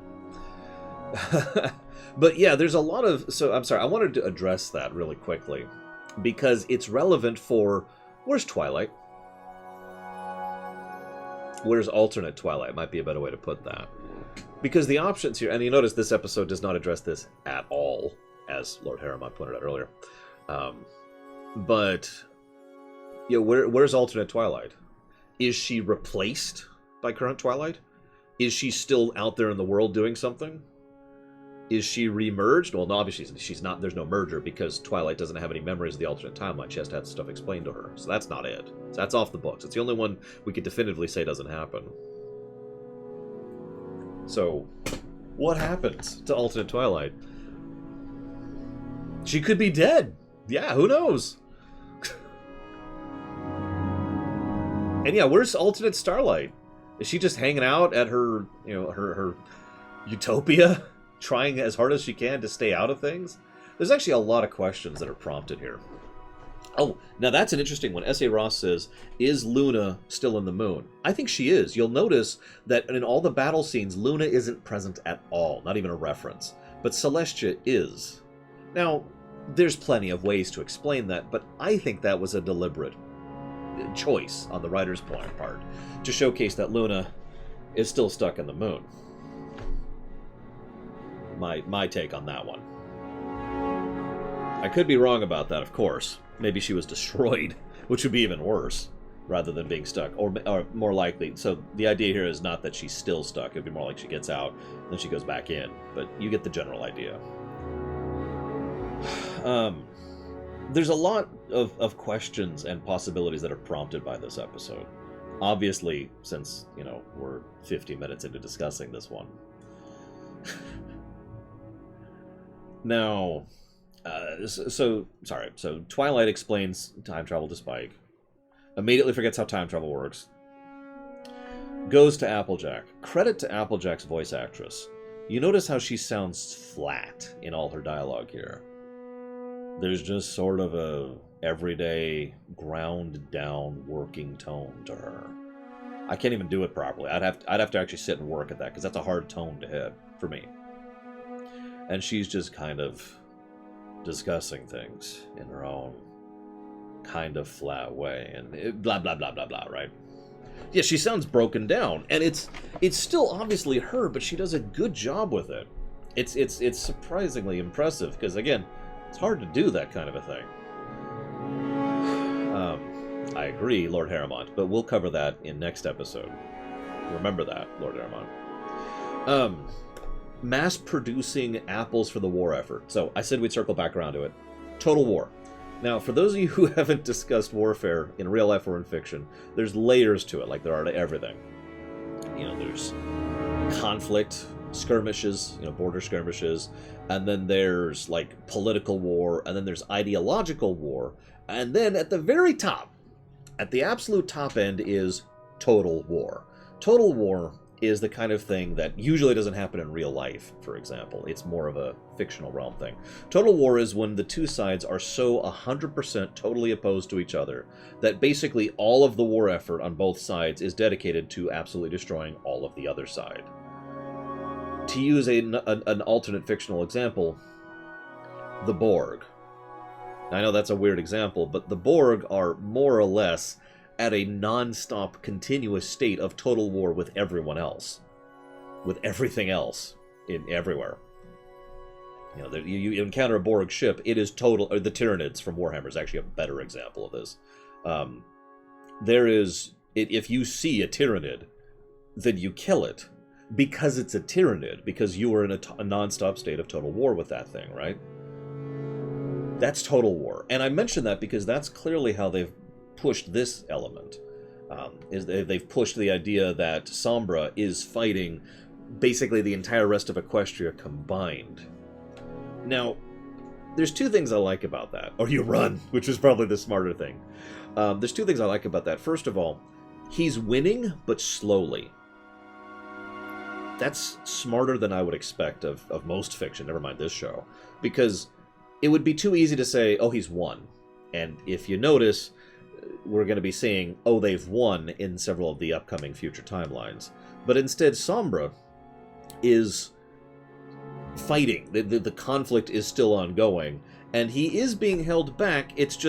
But yeah, there's a lot of... So, I'm sorry, I wanted to address that really quickly, because it's relevant for... Where's Twilight? Where's alternate Twilight? Might be a better way to put that. Because the options here... And you notice this episode does not address this at all, as Lord Harriman pointed out earlier. But... Yeah, where's alternate Twilight? Is she replaced by current Twilight? Is she still out there in the world doing something? Is she remerged? Well, no, obviously she's not. There's no merger because Twilight doesn't have any memories of the alternate timeline. She has to have stuff explained to her. So that's not it. So that's off the books. It's the only one we could definitively say doesn't happen. So, what happens to alternate Twilight? She could be dead. Yeah, who knows? And yeah, where's alternate Starlight? Is she just hanging out at her, her utopia? Trying as hard as she can to stay out of things? There's actually a lot of questions that are prompted here. Oh, now that's an interesting one. S.A. Ross says, is Luna still in the moon? I think she is. You'll notice that in all the battle scenes, Luna isn't present at all. Not even a reference. But Celestia is. Now, There's plenty of ways to explain that, but I think that was a deliberate choice on the writer's part to showcase that Luna is still stuck in the moon. My take on that one. I could be wrong about that, of course. Maybe she was destroyed, which would be even worse, rather than being stuck, or more likely. So the idea here is not that she's still stuck. It'd be more like she gets out, and then she goes back in. But you get the general idea. There's a lot of questions and possibilities that are prompted by this episode. Obviously, since, you know, we're 50 minutes into discussing this one. Now, so Twilight explains time travel to Spike. Immediately forgets how time travel works. Goes to Applejack. Credit to Applejack's voice actress. You notice how she sounds flat in all her dialogue here. There's just sort of a everyday, ground down, working tone to her. I can't even do it properly. I'd have to actually sit and work at that, because that's a hard tone to hit for me. And she's just kind of discussing things in her own kind of flat way, and blah blah blah blah blah, right? Yeah, she sounds broken down, and it's still obviously her, but she does a good job with it. It's surprisingly impressive, because again, it's hard to do that kind of a thing. I agree, Lord Harrimont, but we'll cover that in next episode. Remember that, Lord Harrimont. Mass-producing apples for the war effort. So, I said we'd circle back around to it. Total War. Now, for those of you who haven't discussed warfare in real life or in fiction, there's layers to it, like there are to everything. You know, there's conflict, skirmishes, you know, border skirmishes, and then there's, like, political war, and then there's ideological war, and then at the very top, at the absolute top end, is total war. Total war is the kind of thing that usually doesn't happen in real life, for example. It's more of a fictional realm thing. Total war is when the two sides are so 100% totally opposed to each other that basically all of the war effort on both sides is dedicated to absolutely destroying all of the other side. To use an alternate fictional example, the Borg. Now, I know that's a weird example, but the Borg are more or less at a non-stop, continuous state of total war with everyone else. With everything else everywhere. You know, you encounter a Borg ship, it is total... Or the Tyranids from Warhammer is actually a better example of this. If you see a Tyranid, then you kill it. Because it's a Tyranid. Because you are in a non-stop state of total war with that thing, right? That's total war. And I mention that because that's clearly how they've pushed this element. They've pushed the idea that Sombra is fighting basically the entire rest of Equestria combined. Now, there's two things I like about that. Or you run, which is probably the smarter thing. There's two things I like about that. First of all, he's winning, but slowly. That's smarter than I would expect of most fiction, never mind this show. Because it would be too easy to say, oh, he's won. And if you notice, we're going to be seeing, oh, they've won in several of the upcoming future timelines. But instead, Sombra is fighting. The conflict is still ongoing. And he is being held back. It's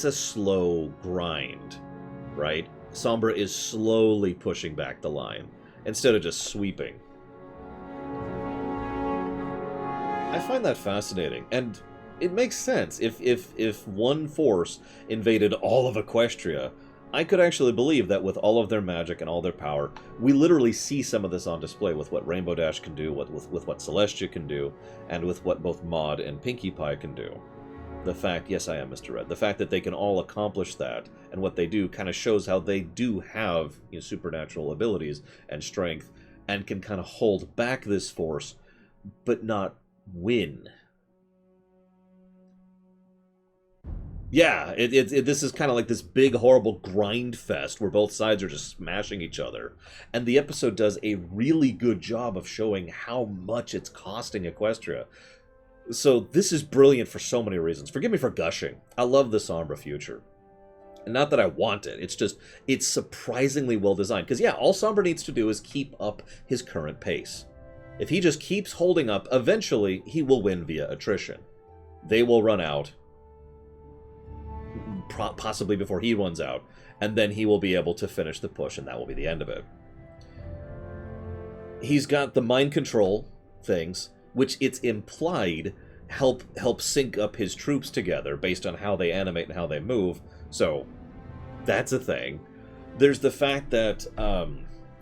a slow grind, right? Sombra is slowly pushing back the line, instead of just sweeping. I find that fascinating, and it makes sense. If one force invaded all of Equestria, I could actually believe that with all of their magic and all their power, we literally see some of this on display with what Rainbow Dash can do, with what Celestia can do, and with what both Maud and Pinkie Pie can do. The fact, yes, I am Mr. Red, the fact that they can all accomplish that, and what they do, kind of shows how they do have, you know, supernatural abilities and strength, and can kind of hold back this force, but not win. Yeah, this is kind of like this big, horrible grind fest where both sides are just smashing each other. And the episode does a really good job of showing how much it's costing Equestria. So this is brilliant for so many reasons. Forgive me for gushing. I love the Sombra future. And not that I want it, it's surprisingly well designed. Because yeah, all Sombra needs to do is keep up his current pace. If he just keeps holding up, eventually he will win via attrition. They will run out, possibly before he runs out, and then he will be able to finish the push, and that will be the end of it. He's got the mind control things, which it's implied help sync up his troops together based on how they animate and how they move. So that's a thing. There's the fact that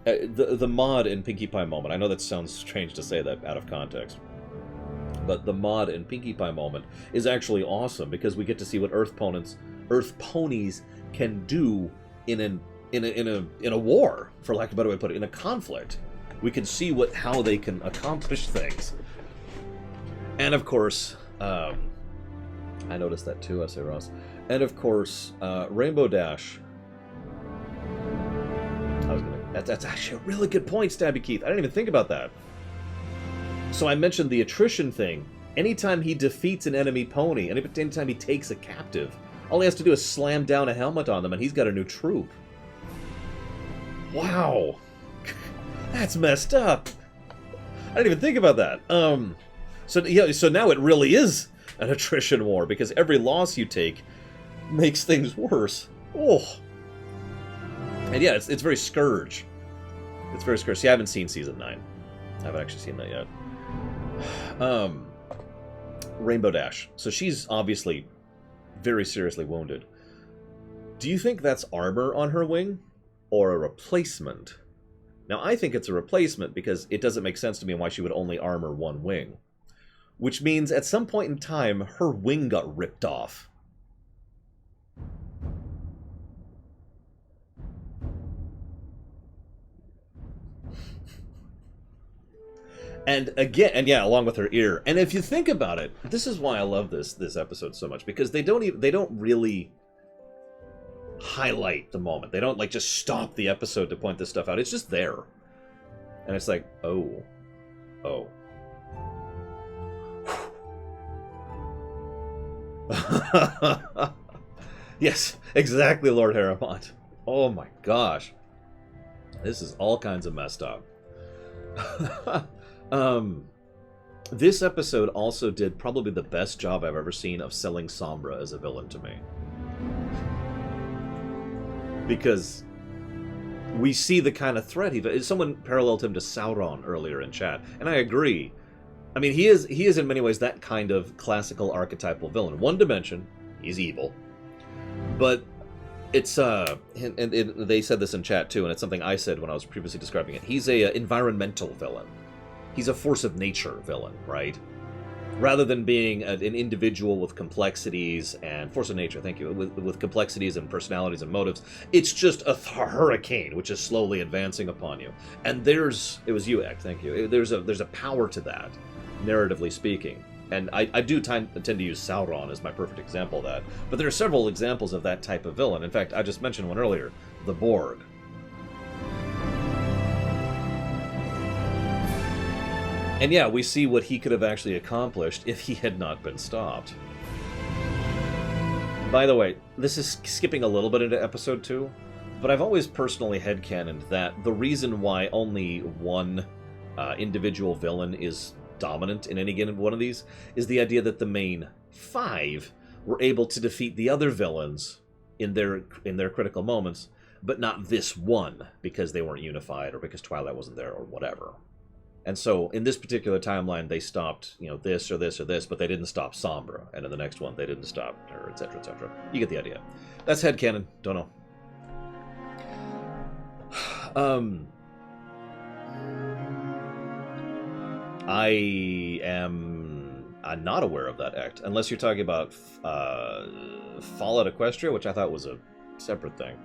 the mod in Pinkie Pie Moment, I know that sounds strange to say that out of context, but the mod in Pinkie Pie Moment is actually awesome because we get to see what Earth ponies can do in a war, for lack of a better way to put it, in a conflict. We can see how they can accomplish things. And of course, I noticed that too, S.A. Ross. And of course, Rainbow Dash. That's actually a really good point, Stabby Keith. I didn't even think about that. So I mentioned the attrition thing. Anytime he defeats an enemy pony, anytime he takes a captive, all he has to do is slam down a helmet on them and he's got a new troop. Wow. That's messed up. I didn't even think about that. So now it really is an attrition war because every loss you take makes things worse. Oh. And yeah, it's very Scourge. It's very Scourge. See, I haven't seen Season 9. I haven't actually seen that yet. Rainbow Dash. So she's obviously very seriously wounded. Do you think that's armor on her wing or a replacement? Now, I think it's a replacement because it doesn't make sense to me why she would only armor one wing. Which means at some point in time, her wing got ripped off. And again, and yeah, along with her ear. And if you think about it, this is why I love this episode so much, because they don't really highlight the moment. They don't like just stop the episode to point this stuff out. It's just there. And it's like, oh. Yes, exactly, Lord Harrimont. Oh my gosh. This is all kinds of messed up. This episode also did probably the best job I've ever seen of selling Sombra as a villain to me. Because we see the kind of threat someone paralleled him to Sauron earlier in chat, and I agree. I mean, he is in many ways that kind of classical archetypal villain. One dimension, he's evil. But it's and they said this in chat too, and it's something I said when I was previously describing it. He's a environmental villain. He's a force of nature villain, right? Rather than being an individual with complexities and force of nature, thank you, with complexities and personalities and motives, it's just a hurricane which is slowly advancing upon you. And it was you, Ek, thank you. There's a power to that, narratively speaking. And I do tend to use Sauron as my perfect example of that. But there are several examples of that type of villain. In fact, I just mentioned one earlier, the Borg. And yeah, we see what he could have actually accomplished if he had not been stopped. By the way, this is skipping a little bit into episode 2, but I've always personally headcanoned that the reason why only one individual villain is dominant in any given one of these is the idea that the main 5 were able to defeat the other villains in their critical moments, but not this one because they weren't unified or because Twilight wasn't there or whatever. And so, in this particular timeline, they stopped, this or this or this, but they didn't stop Sombra. And in the next one, they didn't stop her, etc., etc. You get the idea. That's headcanon. Don't know. I'm not aware of that act, unless you're talking about Fallout Equestria, which I thought was a separate thing.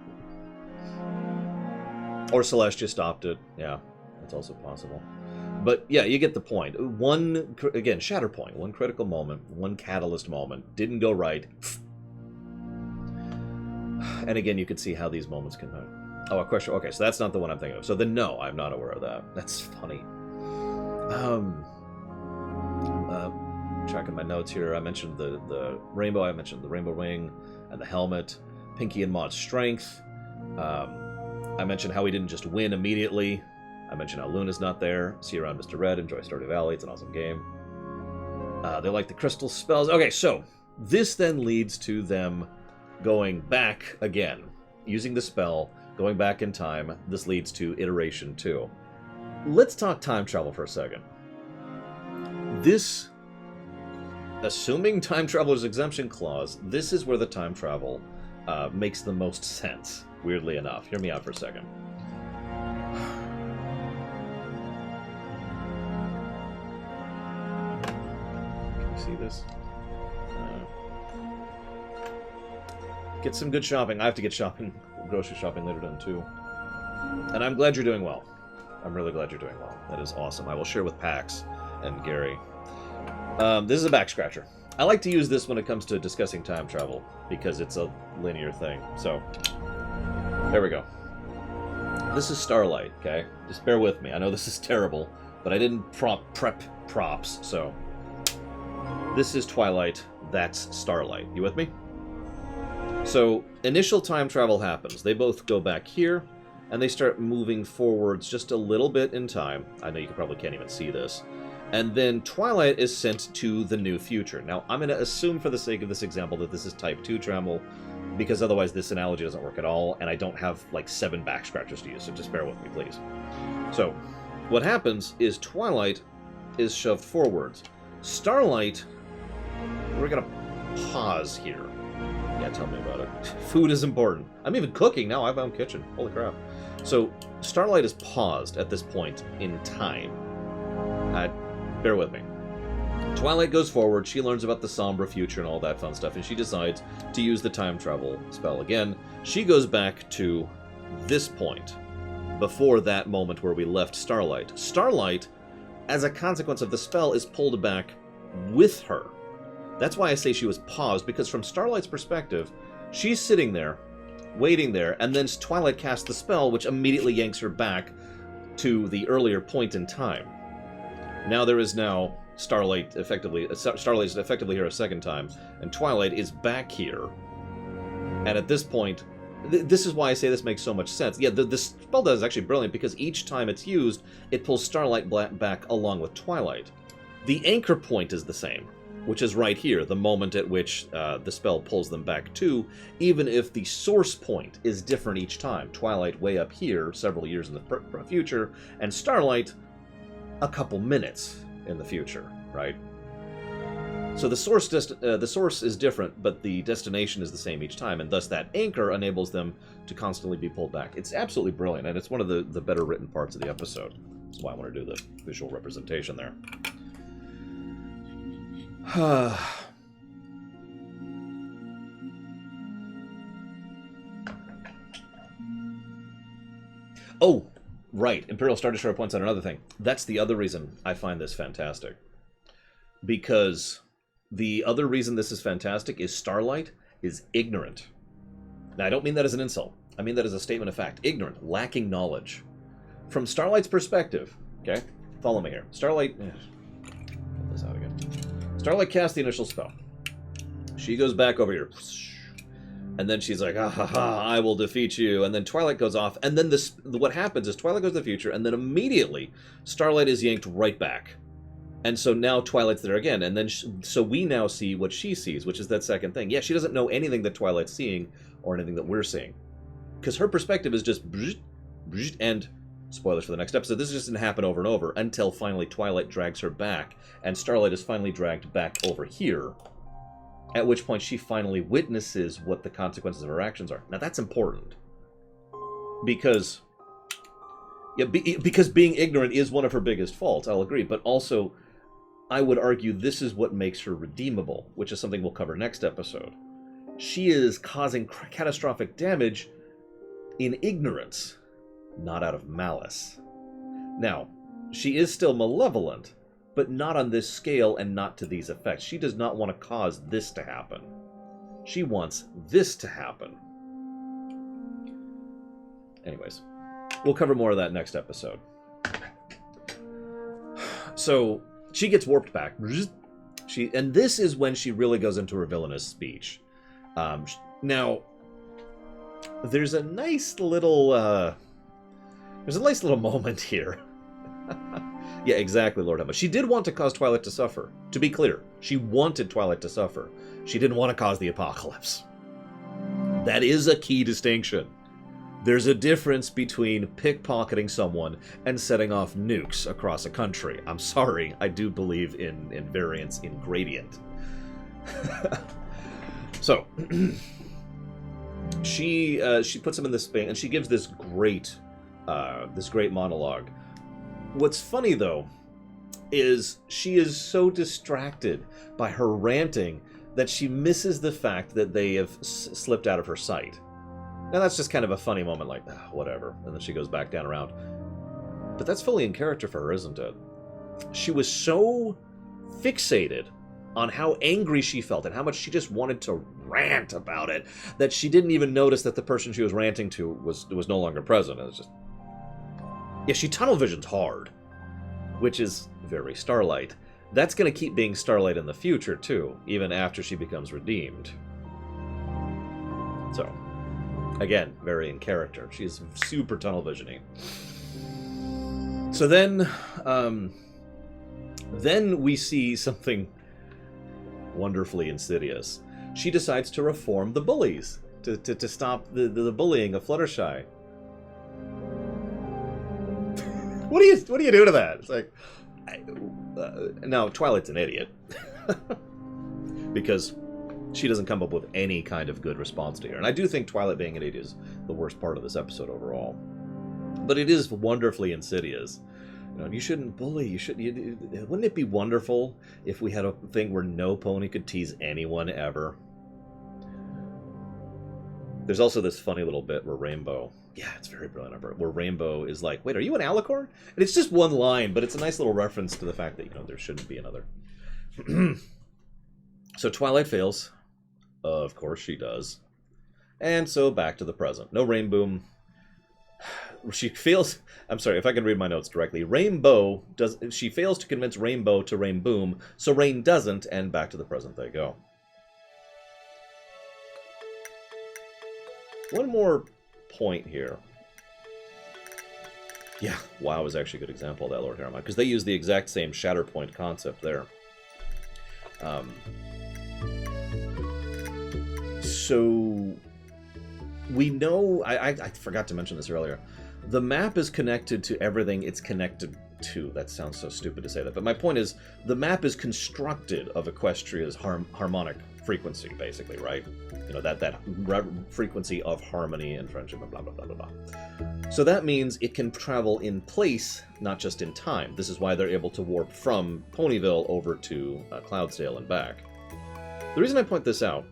Or Celestia stopped it. Yeah, that's also possible. But yeah, you get the point. Again, Shatterpoint, one critical moment, one catalyst moment, didn't go right. And again, you could see how these moments can... Oh, a question. Okay, so that's not the one I'm thinking of. So then, no, I'm not aware of that. That's funny. Tracking my notes here, I mentioned the rainbow, I mentioned the rainbow wing and the helmet, Pinkie and Maud's strength. I mentioned how he didn't just win immediately. I mentioned how Luna's not there. See you around Mr. Red. Enjoy Stardew Valley. It's an awesome game. They like the crystal spells. Okay, so this then leads to them going back again. Using the spell, going back in time. This leads to iteration 2. Let's talk time travel for a second. This, assuming time traveler's exemption clause, this is where the time travel makes the most sense, weirdly enough. Hear me out for a second. Can you see this? Get some good shopping. I have to get shopping, grocery shopping later done too. And I'm glad you're doing well. I'm really glad you're doing well. That is awesome. I will share with Pax and Gary. This is a back scratcher. I like to use this when it comes to discussing time travel because it's a linear thing. So, there we go. This is Starlight, okay? Just bear with me. I know this is terrible, but I didn't prep props, so. This is Twilight, that's Starlight. You with me? So, initial time travel happens. They both go back here, and they start moving forwards just a little bit in time. I know you probably can't even see this. And then Twilight is sent to the new future. Now, I'm going to assume for the sake of this example that this is type 2 travel, because otherwise this analogy doesn't work at all, and I don't have like 7 back scratchers to use, so just bear with me, please. So, what happens is Twilight is shoved forwards. Starlight, we're going to pause here. Yeah, tell me about it. Food is important. I'm even cooking now. I have my own kitchen. Holy crap. So, Starlight is paused at this point in time. Bear with me. Twilight goes forward. She learns about the somber future and all that fun stuff, and she decides to use the time travel spell again. She goes back to this point, before that moment where we left Starlight. Starlight, as a consequence of the spell, is pulled back with her. That's why I say she was paused, because from Starlight's perspective, she's sitting there, waiting there, and then Twilight casts the spell, which immediately yanks her back to the earlier point in time. Now there is now Starlight is effectively here a second time, and Twilight is back here. And at this point, this is why I say this makes so much sense. Yeah, the spell does is actually brilliant, because each time it's used, it pulls Starlight back along with Twilight. The anchor point is the same, which is right here, the moment at which the spell pulls them back to, even if the source point is different each time. Twilight way up here, several years in the future, and Starlight a couple minutes in the future, right? So the source is different, but the destination is the same each time, and thus that anchor enables them to constantly be pulled back. It's absolutely brilliant, and it's one of the better written parts of the episode. That's why I want to do the visual representation there. Oh, right. Imperial Star Destroyer points out another thing. That's the other reason I find this fantastic. Because the other reason this is fantastic is Starlight is ignorant. Now, I don't mean that as an insult. I mean that as a statement of fact. Ignorant, lacking knowledge. From Starlight's perspective, okay? Follow me here. Starlight... Get this out again. Starlight casts the initial spell. She goes back over here. And then she's like, ah, ha, ha, I will defeat you. And then Twilight goes off. And then what happens is Twilight goes to the future, and then immediately Starlight is yanked right back. And so now Twilight's there again. And then so we now see what she sees, which is that second thing. Yeah, she doesn't know anything that Twilight's seeing or anything that we're seeing. Because her perspective is just... And... spoilers for the next episode, this just didn't happen over and over until finally Twilight drags her back, and Starlight is finally dragged back over here, at which point she finally witnesses what the consequences of her actions are. Now that's important, because because being ignorant is one of her biggest faults, I'll agree, but also I would argue this is what makes her redeemable, which is something we'll cover next episode. She is causing catastrophic damage in ignorance, not out of malice. Now, she is still malevolent, but not on this scale and not to these effects. She does not want to cause this to happen. She wants this to happen. Anyways, we'll cover more of that next episode. So, she gets warped back. And this is when she really goes into her villainous speech. Now, there's a nice little moment here. Yeah, exactly, Lord Emma. She did want to cause Twilight to suffer. To be clear, she wanted Twilight to suffer. She didn't want to cause the apocalypse. That is a key distinction. There's a difference between pickpocketing someone and setting off nukes across a country. I'm sorry, I do believe in variance in gradient. So, she puts him in this thing, and she gives this great monologue. What's funny, though, is she is so distracted by her ranting that she misses the fact that they have slipped out of her sight. And that's just kind of a funny moment, like, whatever. And then she goes back down around. But that's fully in character for her, isn't it? She was so fixated on how angry she felt and how much she just wanted to rant about it that she didn't even notice that the person she was ranting to was no longer present. It was just... Yeah, she tunnel visions hard, which is very Starlight. That's going to keep being Starlight in the future, too, even after she becomes redeemed. So, again, very in character. She's super tunnel vision-y. So then we see something wonderfully insidious. She decides to reform the bullies, to stop the bullying of Fluttershy. What do you do to that? It's like, now Twilight's an idiot because she doesn't come up with any kind of good response to her, and I do think Twilight being an idiot is the worst part of this episode overall. But it is wonderfully insidious. You know, you shouldn't bully. Wouldn't it be wonderful if we had a thing where no pony could tease anyone ever? There's also this funny little bit where Rainbow... Yeah, it's very brilliant, where Rainbow is like, wait, are you an Alicorn? And it's just one line, but it's a nice little reference to the fact that, you know, there shouldn't be another. So Twilight fails. Of course she does. And so back to the present. No Rainboom. She fails... I'm sorry, if I can read my notes directly. She fails to convince Rainbow to Rain Boom, so Rain doesn't, and back to the present they go. One more point here. Yeah, WoW is actually a good example of that, Lord Harriman, because they use the exact same Shatterpoint concept there. So we know, I forgot to mention this earlier, the map is connected to everything it's connected to. That sounds so stupid to say that, but my point is, the map is constructed of Equestria's harmonic frequency, basically, right? You know, that frequency of harmony and friendship and blah, blah, blah, blah, blah. So that means it can travel in place, not just in time. This is why they're able to warp from Ponyville over to Cloudsdale and back. The reason I point this out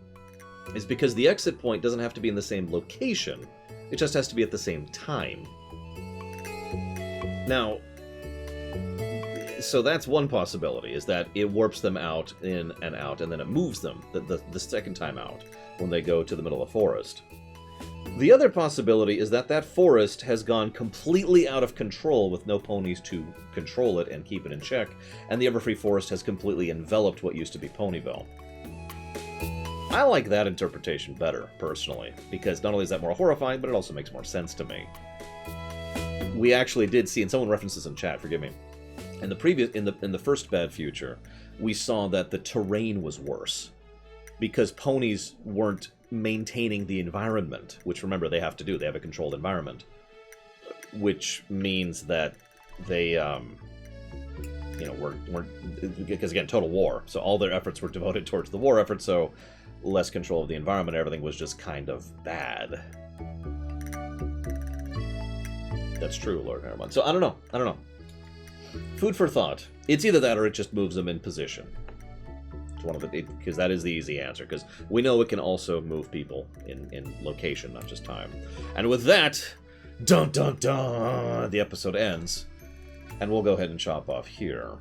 is because the exit point doesn't have to be in the same location. It just has to be at the same time. Now, so that's one possibility, is that it warps them out, in and out, and then it moves them the second time out when they go to the middle of the forest. The other possibility is that that forest has gone completely out of control with no ponies to control it and keep it in check, and the Everfree Forest has completely enveloped what used to be Ponyville. I like that interpretation better, personally, because not only is that more horrifying, but it also makes more sense to me. We actually did see, and someone references in chat, forgive me, in the first Bad Future, we saw that the terrain was worse because ponies weren't maintaining the environment, which, remember, they have to do. They have a controlled environment, which means that they, you know, weren't, because again, total war. So all their efforts were devoted towards the war effort. So less control of the environment. Everything was just kind of bad. That's true, Lord Harriman. So I don't know. Food for thought. It's either that or it just moves them in position. It's one of the, because that is the easy answer, because we know it can also move people in location, not just time. And with that, dun dun dun, the episode ends, and we'll go ahead and chop off here.